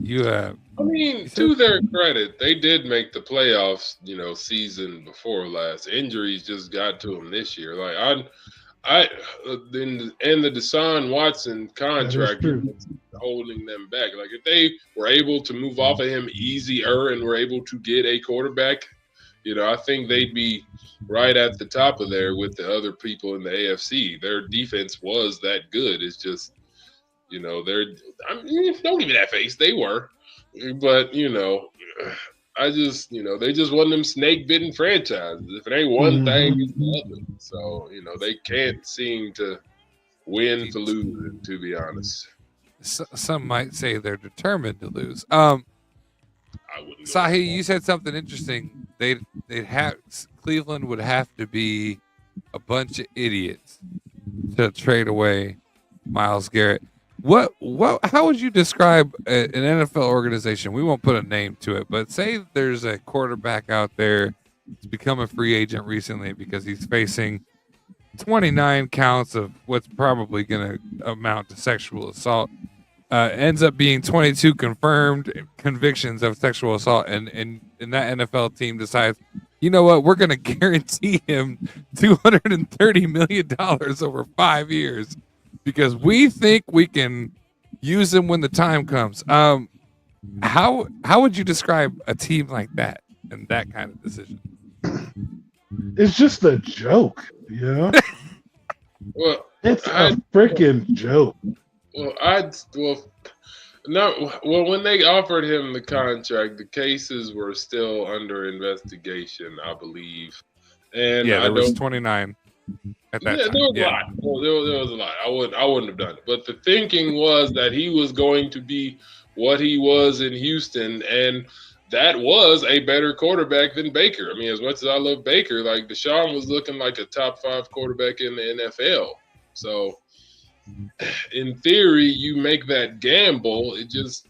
To their credit, they did make the playoffs, season before last. Injuries just got to them this year. Like And the Deshaun Watson contract is holding them back. Like if they were able to move off of him easier and were able to get a quarterback, I think they'd be right at the top of there with the other people in the AFC. Their defense was that good. It's just, don't even have face. They were, but I just, they just one of them snake bitten franchises. If it ain't one thing, it's the other. So, they can't seem to win to lose, to be honest. Some might say they're determined to lose. I wouldn't. Sahi, you said something interesting. They'd have Cleveland would have to be a bunch of idiots to trade away Myles Garrett. How would you describe an NFL organization? We won't put a name to it, but say there's a quarterback out there who's become a free agent recently because he's facing 29 counts of what's probably going to amount to sexual assault. Ends up being 22 confirmed convictions of sexual assault, and that NFL team decides, you know what, we're going to guarantee him $230 million over 5 years because we think we can use him when the time comes. How would you describe a team like that and that kind of decision? It's just a joke, Well, it's a freaking joke. When they offered him the contract, the cases were still under investigation, I believe. And there was 29 at that time. There was a lot. Well, there was a lot. I wouldn't have done it. But the thinking was that he was going to be what he was in Houston, and that was a better quarterback than Baker. I mean, as much as I love Baker, like Deshaun was looking like a top 5 quarterback in the NFL. So in theory, you make that gamble. It just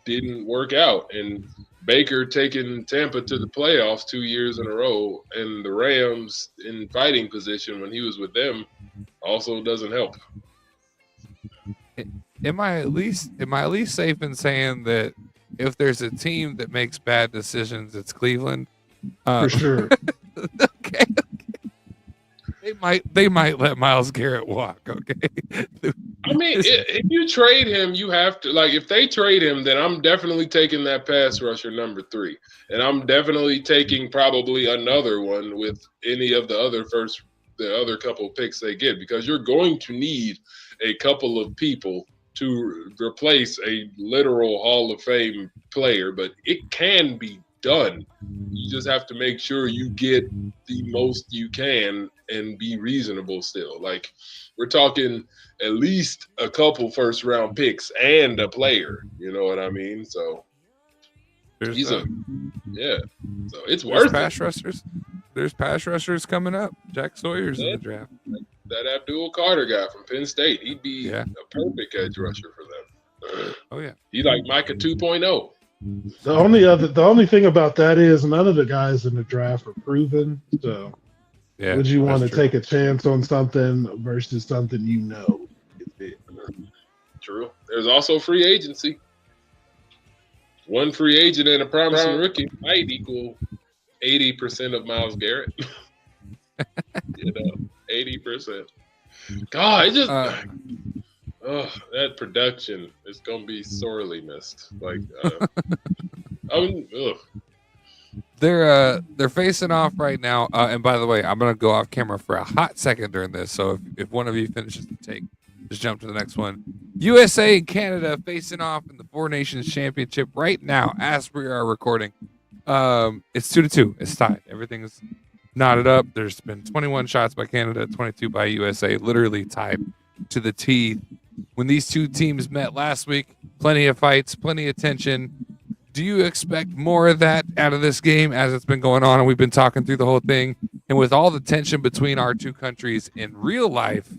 didn't work out. And Baker taking Tampa to the playoffs 2 years in a row, and the Rams in fighting position when he was with them also doesn't help. Am I at least safe in saying that if there's a team that makes bad decisions, it's Cleveland? For sure. Okay. They might let Myles Garrett walk. Okay. I mean, if you trade him, you have to, like, if they trade him, then I'm definitely taking that pass rusher number 3, and I'm definitely taking probably another one with any of the other couple of picks they get, because you're going to need a couple of people to replace a literal Hall of Fame player, but it can be done. You just have to make sure you get the most you can and be reasonable still. Like, we're talking at least a couple first-round picks and a player. You know what I mean? So So it's worth pass rushers. There's pass rushers coming up. Jack Sawyer's in the draft. That Abdul Carter guy from Penn State, he'd be a perfect edge rusher for them. Oh yeah, he's like Micah 2.0. The only thing about that is none of the guys in the draft are proven. So, would you want to take a chance on something versus something you know? True. There's also free agency. One free agent and a promising rookie might equal 80% of Myles Garrett. 80%. God, it just that production is gonna be sorely missed. Like, they're facing off right now. And by the way, I'm gonna go off camera for a hot second during this. So if one of you finishes the take, just jump to the next one. USA and Canada facing off in the Four Nations Championship right now as we are recording. It's 2-2. It's tied. Everything's knotted up. There's been 21 shots by Canada, 22 by USA, literally tied to the teeth. When these two teams met last week, plenty of fights, plenty of tension. Do you expect more of that out of this game as it's been going on and we've been talking through the whole thing? And with all the tension between our two countries in real life,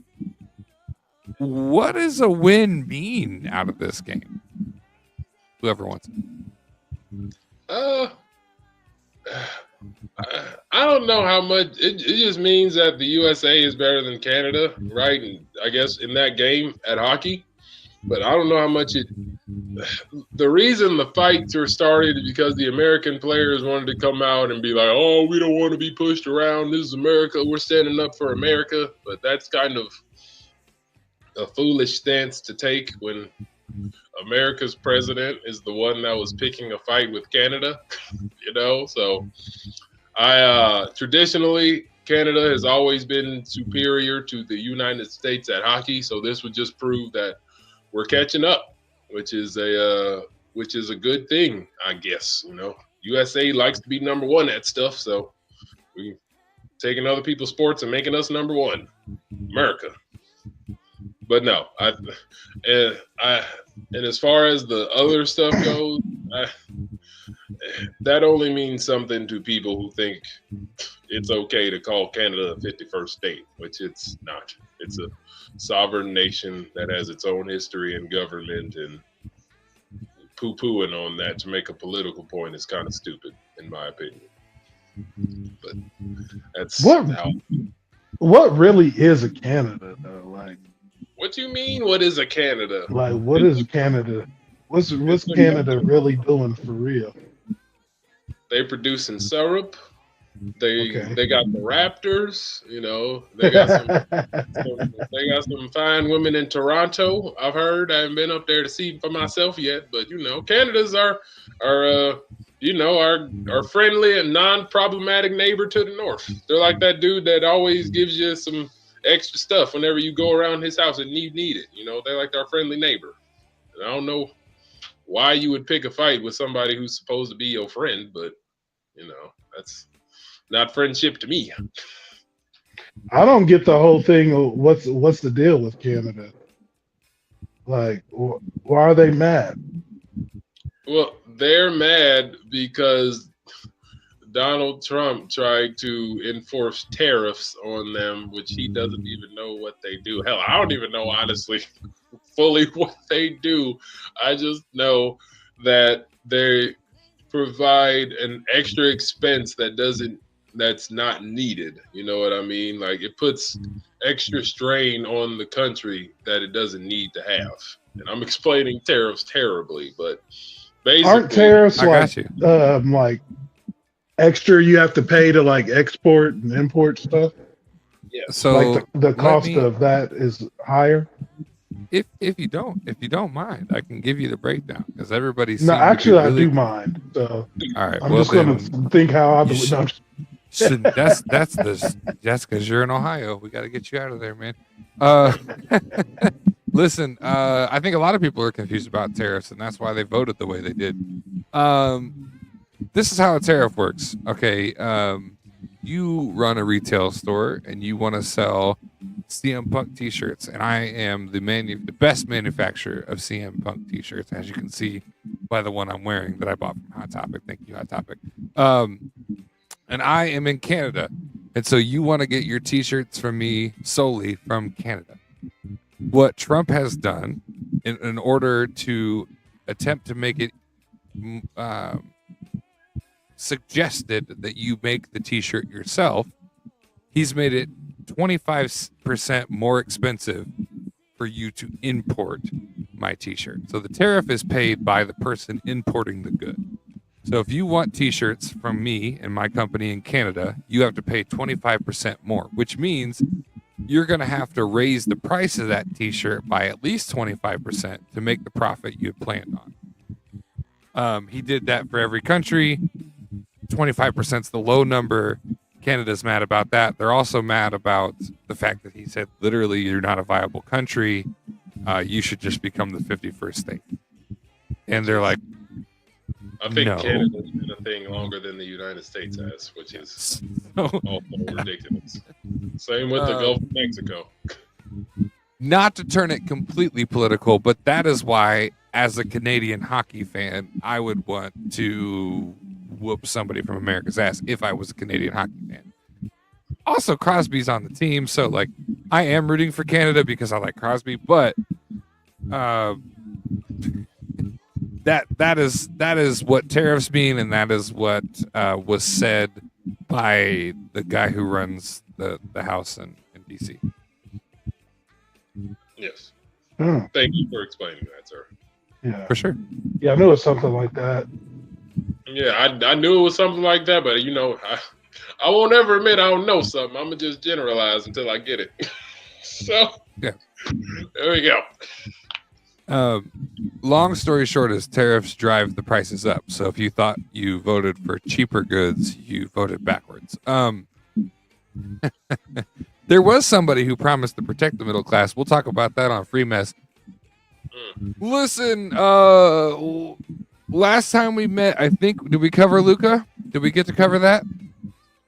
what does a win mean out of this game? Whoever wants it. I don't know how much it just means that the USA is better than Canada, right? And I guess in that game at hockey, but I don't know how much it the reason the fights were started is because the American players wanted to come out and be like, "Oh, we don't want to be pushed around. This is America. We're standing up for America." But that's kind of a foolish stance to take when America's president is the one that was picking a fight with Canada. So traditionally, Canada has always been superior to the United States at hockey. So this would just prove that we're catching up, which is a good thing, I guess. USA likes to be number one at stuff, so we taking other people's sports and making us number one, America. But no, and as far as the other stuff goes, that only means something to people who think it's okay to call Canada the 51st state, which it's not. It's a sovereign nation that has its own history and government, and poo-pooing on that to make a political point is kind of stupid, in my opinion. But that's what really is a Canada, though? Like, what do you mean? What is a Canada? Like, what is Canada? What's Canada really doing for real? They producing syrup. They got the Raptors. They got some fine women in Toronto. I've heard. I haven't been up there to see for myself yet, but Canada's our friendly and non-problematic neighbor to the north. They're like that dude that always gives you some extra stuff whenever you go around his house and you need it. They're like our friendly neighbor. And I don't know why you would pick a fight with somebody who's supposed to be your friend, but that's not friendship to me. I don't get the whole thing of what's the deal with Canada? Like, why are they mad? Well, they're mad because Donald Trump tried to enforce tariffs on them, which he doesn't even know what they do. Hell, I don't even know, honestly, fully what they do. I just know that they provide an extra expense that's not needed. You know what I mean? Like, it puts extra strain on the country that it doesn't need to have. And I'm explaining tariffs terribly, but basically, aren't tariffs like extra you have to pay to like export and import stuff? Yeah. So like the cost of that is higher. If you don't mind, I can give you the breakdown because everybody's. No, actually, I do mind. So all right, I'm just going to think how I believe. That's because you're in Ohio. We got to get you out of there, man. Listen, I think a lot of people are confused about tariffs, and that's why they voted the way they did. This is how a tariff works. Okay, you run a retail store and you want to sell CM Punk t-shirts, and I am the best manufacturer of CM Punk t-shirts, as you can see by the one I'm wearing that I bought from Hot Topic. Thank you, Hot Topic. And I am in Canada, and so you want to get your t-shirts from me solely from Canada. What Trump has done in order to attempt to make it suggested that you make the t-shirt yourself, he's made it 25% more expensive for you to import my t-shirt. So the tariff is paid by the person importing the good. So if you want t-shirts from me and my company in Canada, you have to pay 25% more, which means you're going to have to raise the price of that t-shirt by at least 25% to make the profit you had planned on. He did that for every country. 25% is the low number. Canada's mad about that. They're also mad about the fact that he said, literally, you're not a viable country. You should just become the 51st state. And they're like, I think no. Canada's been a thing longer than the United States has, which is also ridiculous. Same with the Gulf of Mexico. Not to turn it completely political, but that is why, as a Canadian hockey fan, I would want to whoop somebody from America's ass if I was a Canadian hockey fan. Also, Crosby's on the team, so like I am rooting for Canada because I like Crosby, but that is what tariffs mean, and that is what was said by the guy who runs the house in DC. Yes. Oh. Thank you for explaining that, sir. Yeah, for sure. yeah, I knew it was something like that. Yeah, I knew it was something like that, but I won't ever admit I don't know something. I'm gonna just generalize until I get it. So Yeah. there we go. Long story short is tariffs drive the prices up. So if you thought you voted for cheaper goods, you voted backwards. There was somebody who promised to protect the middle class. We'll talk about that on Free Mess. Listen, last time we met, I think, did we cover Luca? Did we get to cover that?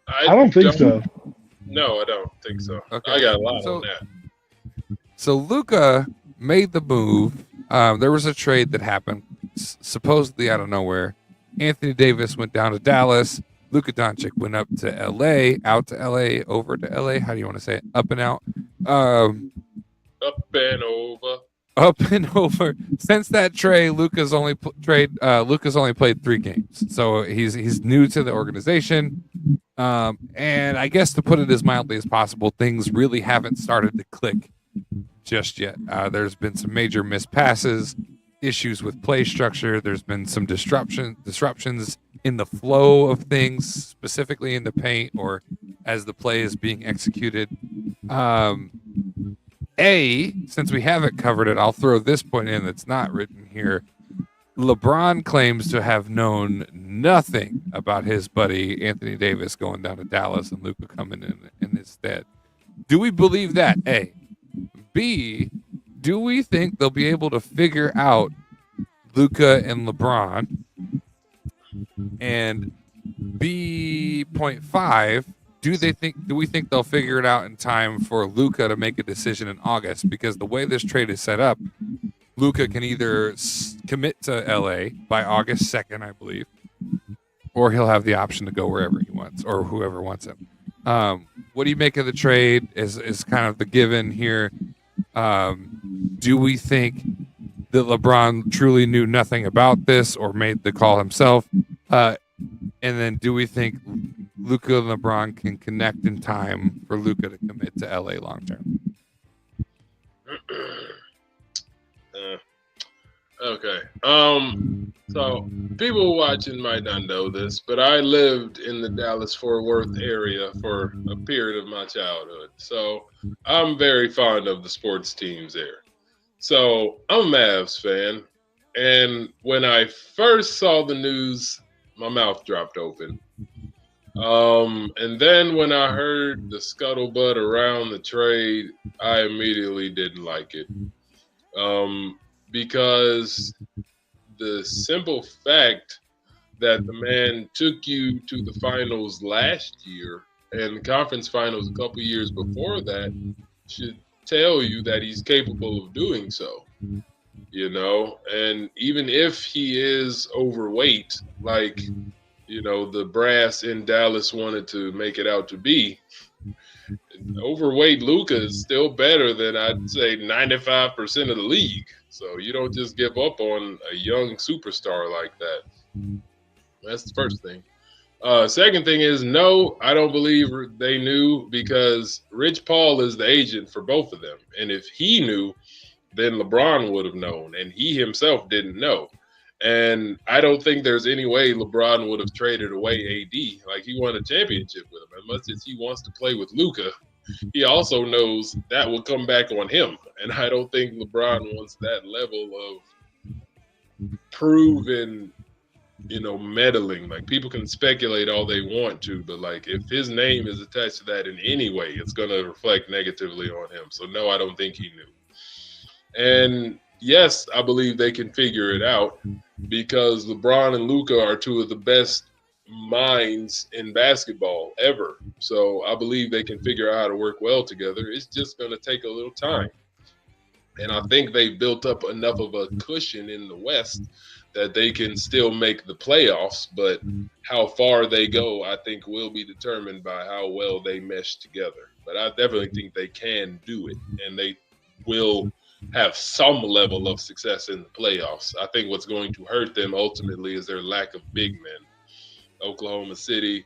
I don't think so. No, I don't think so. Okay. I got a lot on that. So Luca made the move. There was a trade that happened, supposedly out of nowhere. Anthony Davis went down to Dallas. Luka Doncic went up to LA, out to LA, over to LA. How do you want to say it? Up and out. Up and over. Up and over. Since that trade, Luka's only played 3 games, so he's new to the organization. And I guess to put it as mildly as possible, things really haven't started to click just yet. There's been some major missed passes, issues with play structure. There's been some disruptions in the flow of things, specifically in the paint or as the play is being executed. Since we haven't covered it, I'll throw this point in that's not written here. LeBron claims to have known nothing about his buddy Anthony Davis going down to Dallas and Luka coming in his stead. Do we believe that? A. B. Do we think they'll be able to figure out Luka and LeBron? And B.5. Do we think they'll figure it out in time for Luka to make a decision in August? Because the way this trade is set up, Luka can either commit to LA by August 2nd, I believe, or he'll have the option to go wherever he wants or whoever wants him. What do you make of the trade? Is kind of the given here. Do we think that LeBron truly knew nothing about this or made the call himself? And then do we think Luka and LeBron can connect in time for Luka to commit to LA long term? Okay. So people watching might not know this, but I lived in the Dallas-Fort Worth area for a period of my childhood. So I'm very fond of the sports teams there. So I'm a Mavs fan. And when I first saw the news, my mouth dropped open. And then when I heard the scuttlebutt around the trade, I immediately didn't like it. Because the simple fact that the man took you to the finals last year and the conference finals a couple years before that should tell you that he's capable of doing so. And even if he is overweight, like, the brass in Dallas wanted to make it out to be, overweight Luka is still better than I'd say 95% of the league. So you don't just give up on a young superstar like that. That's the first thing. Second thing is, no, I don't believe they knew, because Rich Paul is the agent for both of them. And if he knew, then LeBron would have known, and he himself didn't know. And I don't think there's any way LeBron would have traded away AD. Like, he won a championship with him. As much as he wants to play with Luka, he also knows that will come back on him. And I don't think LeBron wants that level of proven, meddling. Like, people can speculate all they want to, but like, if his name is attached to that in any way, it's going to reflect negatively on him. So no, I don't think he knew. And yes, I believe they can figure it out, because LeBron and Luka are two of the best minds in basketball ever. So I believe they can figure out how to work well together. It's just going to take a little time. And I think they've built up enough of a cushion in the West that they can still make the playoffs. But how far they go, I think, will be determined by how well they mesh together. But I definitely think they can do it, and they will have some level of success in the playoffs. I think what's going to hurt them ultimately is their lack of big men. Oklahoma City,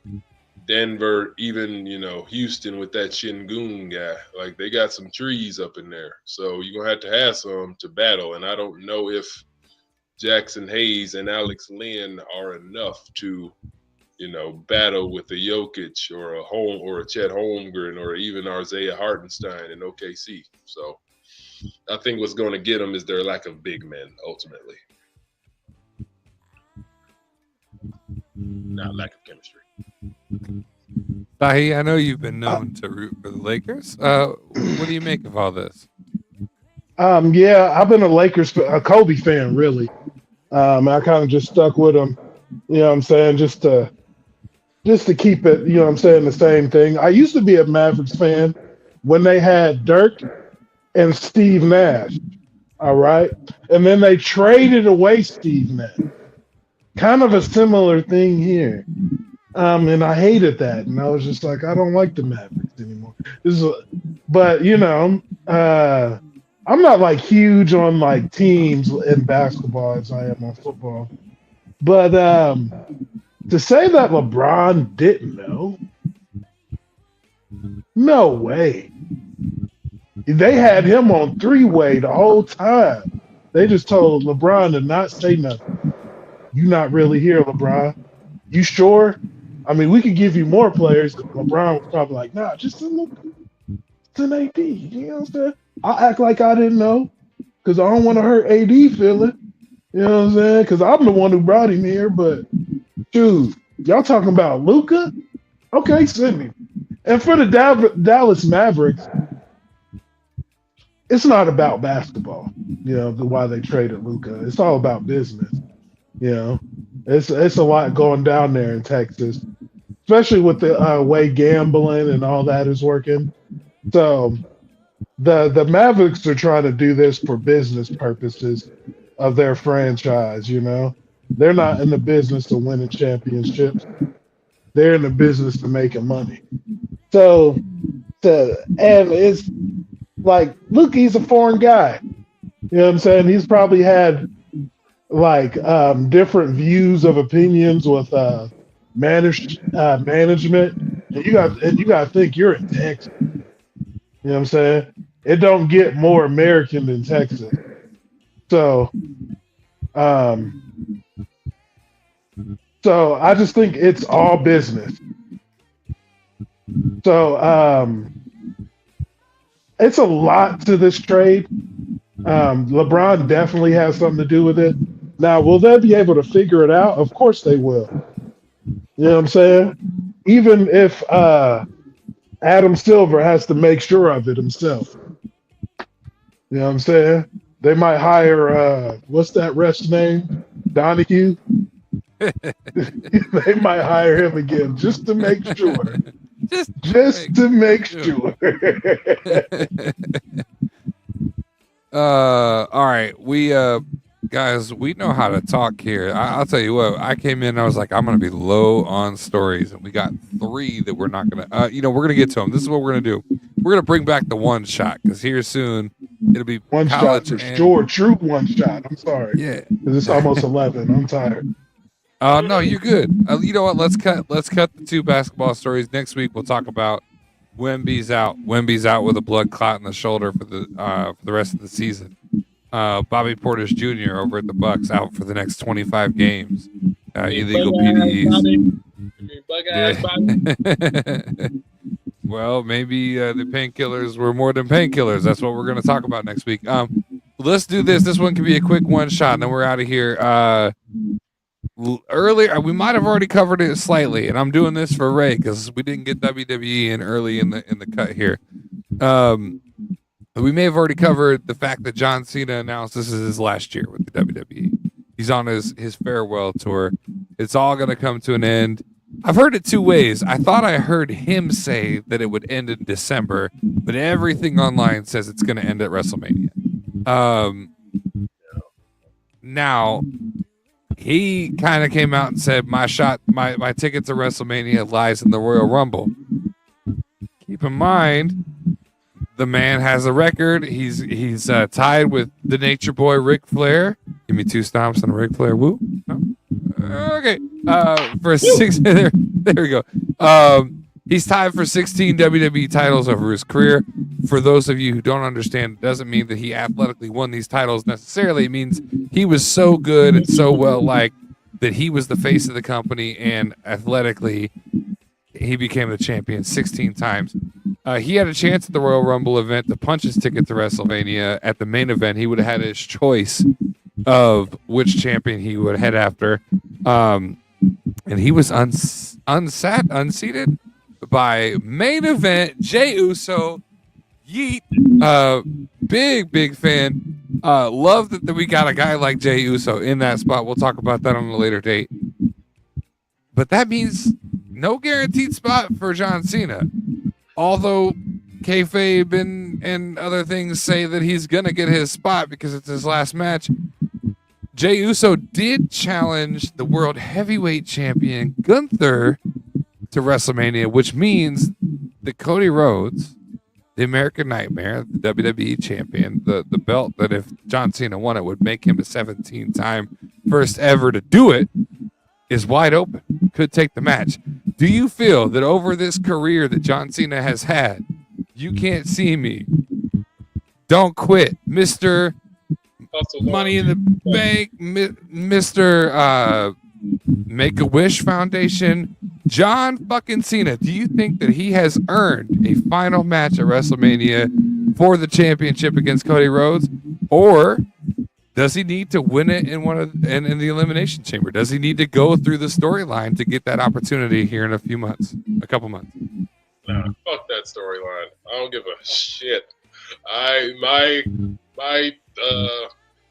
Denver, even, Houston with that Şengün guy. Like, they got some trees up in there. So you're going to have some to battle. And I don't know if Jackson Hayes and Alex Lynn are enough to, battle with a Jokic or a Chet Holmgren or even Isaiah Hartenstein in OKC. So I think what's going to get them is their lack of big men ultimately, not lack of chemistry. Tahi, I know you've been known to root for the Lakers. What do you make of all this? Yeah, I've been a Kobe fan, really. I kind of just stuck with him, you know what I'm saying, just to keep it, you know what I'm saying, the same thing. I used to be a Mavericks fan when they had Dirk and Steve Nash, all right? And then they traded away Steve Nash. Kind of a similar thing here. And I hated that. And I was just like, I don't like the Mavericks anymore. But, I'm not like huge on like teams in basketball as I am on football. But to say that LeBron didn't know, no way. They had him on three-way the whole time. They just told LeBron to not say nothing. You not really here, LeBron. You sure? I mean, we could give you more players. LeBron was probably like, nah, just an AD. You know what I'm saying? I'll act like I didn't know because I don't want to hurt AD feeling. You know what I'm saying? Because I'm the one who brought him here. But, dude, y'all talking about Luka? Okay, send me. And for the Dallas Mavericks, it's not about basketball, why they traded Luka. It's all about business. It's a lot going down there in Texas, especially with the way gambling and all that is working. So the Mavericks are trying to do this for business purposes of their franchise. They're not in the business of winning championships. They're in the business of making money. So and it's like, look, he's a foreign guy. You know what I'm saying? He's probably had like different views of opinions with management. And you got to think you're in Texas. You know what I'm saying? It don't get more American than Texas. So I just think it's all business. So it's a lot to this trade. LeBron definitely has something to do with it. Now, will they be able to figure it out? Of course they will. You know what I'm saying? Even if Adam Silver has to make sure of it himself. You know what I'm saying? They might hire, what's that ref's name? Donahue? They might hire him again just to make sure. Just to make sure. All right. We guys, we know how to talk here. I'll tell you what, I came in, I was like, I'm gonna be low on stories, and we got 3 that we're not gonna we're gonna get to them. This is what we're gonna do. We're gonna bring back the one shot, because here soon it'll be one shot for sure. True one shot. I'm sorry. Yeah. Because it's almost 11. I'm tired. No, you're good. You know what? Let's cut the 2 basketball stories. Next week we'll talk about Wemby's out. Wemby's out with a blood clot in the shoulder for the rest of the season. Bobby Portis Jr. over at the Bucks out for the next 25 games. Illegal PDEs. Yeah. Well, maybe the painkillers were more than painkillers. That's what we're going to talk about next week. Let's do this. This one can be a quick one shot, and then we're out of here. Earlier, we might have already covered it slightly, and I'm doing this for Ray because we didn't get WWE in early in the cut here. We may have already covered the fact that John Cena announced this is his last year with the WWE. He's on his farewell tour. It's all going to come to an end. I've heard it 2 ways. I thought I heard him say that it would end in December, but everything online says it's going to end at WrestleMania. Now, he kind of came out and said, my ticket to WrestleMania lies in the Royal Rumble. Keep in mind, the man has a record. He's tied with the Nature Boy Ric Flair. Give me 2 stomps on Ric Flair. Woo. No? Okay. For 6. There we go. He's tied for 16 WWE titles over his career. for those of you who don't understand, it doesn't mean that he athletically won these titles necessarily. It means he was so good and so well liked that he was the face of the company, and athletically, he became the champion 16 times. He had a chance at the Royal Rumble event to punch his ticket to WrestleMania. At the main event, he would have had his choice of which champion he would head after. And he was unseated by main event Jey Uso. Yeet. Big fan. Love that we got a guy like Jey Uso in that spot. We'll talk about that on a later date. But that means no guaranteed spot for John Cena. Although kayfabe and other things say that he's going to get his spot because it's his last match. Jey Uso did challenge the world heavyweight champion Gunther to WrestleMania, which means that Cody Rhodes, the American Nightmare, the WWE champion, the belt that if John Cena won it would make him a 17-time first ever to do it, is wide open. Could take the match. Do you feel that over this career that John Cena has had, you can't see me, don't quit, Mr. Money in the Bank, Mr. Make-A-Wish Foundation, John fucking Cena, do you think that he has earned a final match at WrestleMania for the championship against Cody Rhodes? Or does he need to win it in in the Elimination Chamber? Does he need to go through the storyline to get that opportunity here in a couple months? Nah, fuck that storyline. I don't give a shit.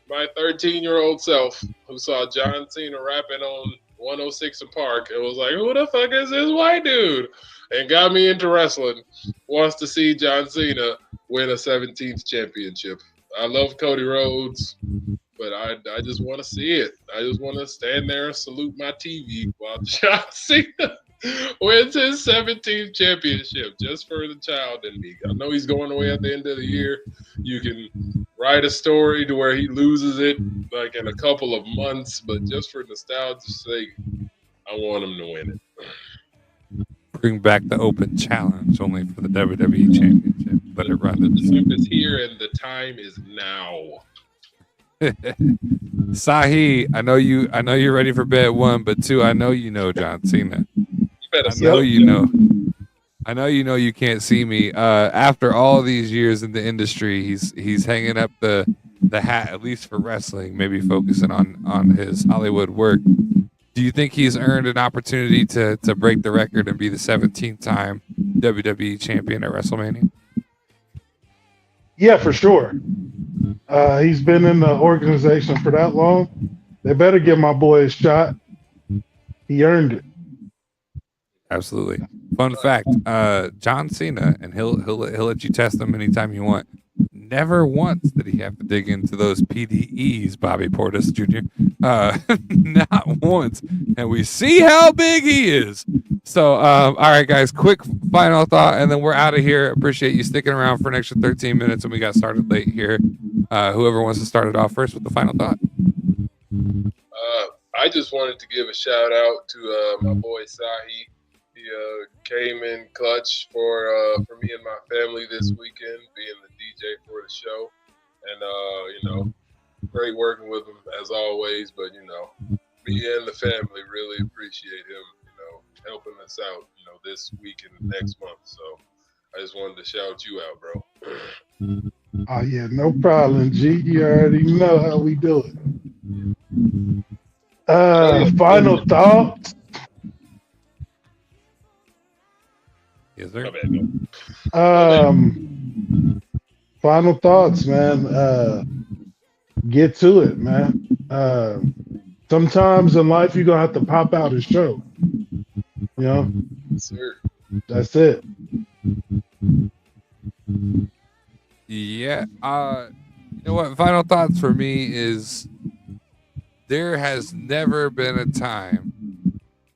My 13-year-old self who saw John Cena rapping on 106 in Park and was like, who the fuck is this white dude? And got me into wrestling, wants to see John Cena win a 17th championship. I love Cody Rhodes, but I just want to see it. I just want to stand there and salute my TV while John Cena wins his 17th championship just for the child in me. I know he's going away at the end of the year. You can write a story to where he loses it like in a couple of months, but just for nostalgia's sake, I want him to win it. Bring back the open challenge only for the WWE Championship. Let it run. The time is here and the time is now. Sahi, I know you're ready for bed 1, but 2, I know you know John Cena. I know you know you can't see me. After all these years in the industry, he's hanging up the hat, at least for wrestling, maybe focusing on his Hollywood work. Do you think he's earned an opportunity to break the record and be the 17th-time WWE champion at WrestleMania? Yeah, for sure. He's been in the organization for that long. They better give my boy a shot. He earned it. Absolutely. Fun fact: John Cena, and he'll let you test him anytime you want. Never once did he have to dig into those PDEs, Bobby Portis Jr. Not once. And we see how big he is. So, all right, guys, quick final thought, and then we're out of here. Appreciate you sticking around for an extra 13 minutes, and we got started late here. Whoever wants to start it off first with the final thought. I just wanted to give a shout out to my boy Sahi. He came in clutch for me and my family this weekend, being the DJ for the show. And, great working with him as always. But, me and the family really appreciate him, helping us out, this week and next month. So I just wanted to shout you out, bro. Oh, yeah, no problem, G. You already know how we do it. Final thoughts. Yes, sir. Final thoughts, man. Get to it, man. Sometimes in life you're gonna have to pop out and show. Yes, sir. That's it. Yeah. You know what? Final thoughts for me is there has never been a time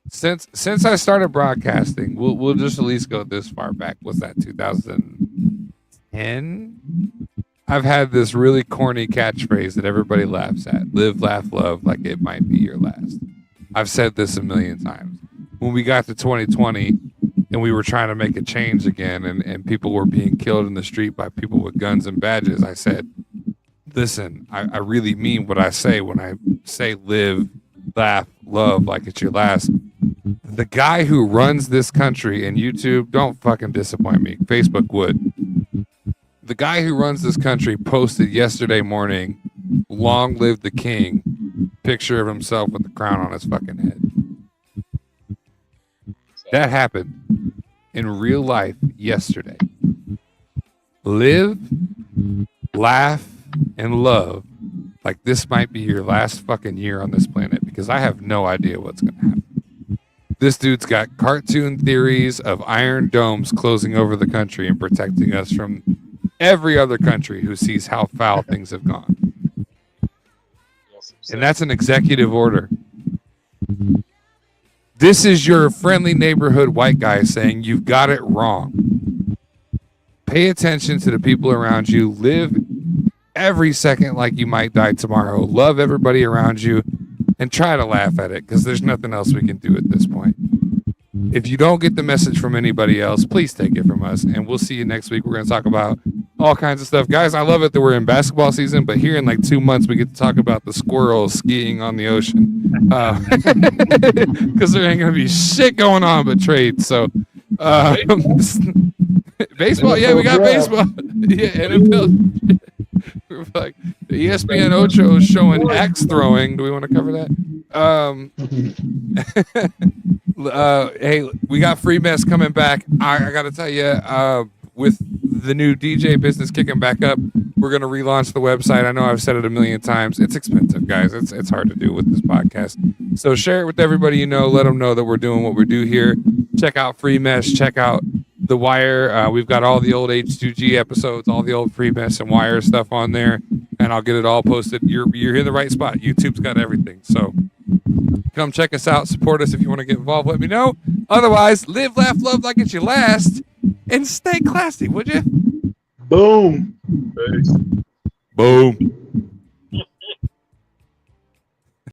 since I started broadcasting. We'll just at least go this far back. Was that 2010? I've had this really corny catchphrase that everybody laughs at: live, laugh, love, like it might be your last. I've said this a million times. When we got to 2020, and we were trying to make a change again, and people were being killed in the street by people with guns and badges, I said, listen, I really mean what I say when I say live, laugh, love like it's your last. The guy who runs this country, and YouTube, don't fucking disappoint me, Facebook would. The guy who runs this country posted yesterday morning, long live the king, picture of himself with the crown on his fucking head. That happened in real life yesterday. Live, laugh, and love like this might be your last fucking year on this planet, because I have no idea what's going to happen. This dude's got cartoon theories of iron domes closing over the country and protecting us from every other country who sees how foul things have gone. And that's an executive order. This is your friendly neighborhood white guy saying you've got it wrong. Pay attention to the people around you. Live every second like you might die tomorrow. Love everybody around you and try to laugh at it, because there's nothing else we can do at this point. If you don't get the message from anybody else, please take it from us, and we'll see you next week. We're going to talk about all kinds of stuff. Guys, I love it that we're in basketball season, but here in like 2 months, we get to talk about the squirrels skiing on the ocean, because there ain't going to be shit going on but trades. So baseball, yeah, we got baseball. Yeah, NFL. Like the ESPN Ocho is showing axe throwing. Do we want to cover that? Hey, we got Free Mess coming back. I got to tell you, with the new DJ business kicking back up, we're going to relaunch the website. I know I've said it a million times. It's expensive, guys. It's hard to do with this podcast. So share it with everybody you know. Let them know that we're doing what we do here. Check out Free Mesh. Check out The Wire. We've got all the old H2G episodes, all the old Free Mesh and Wire stuff on there, and I'll get it all posted. You're in the right spot. YouTube's got everything. So come check us out. Support us if you want to get involved. Let me know. Otherwise, live, laugh, love like it's your last, and stay classy, would you? Boom. Thanks. Boom.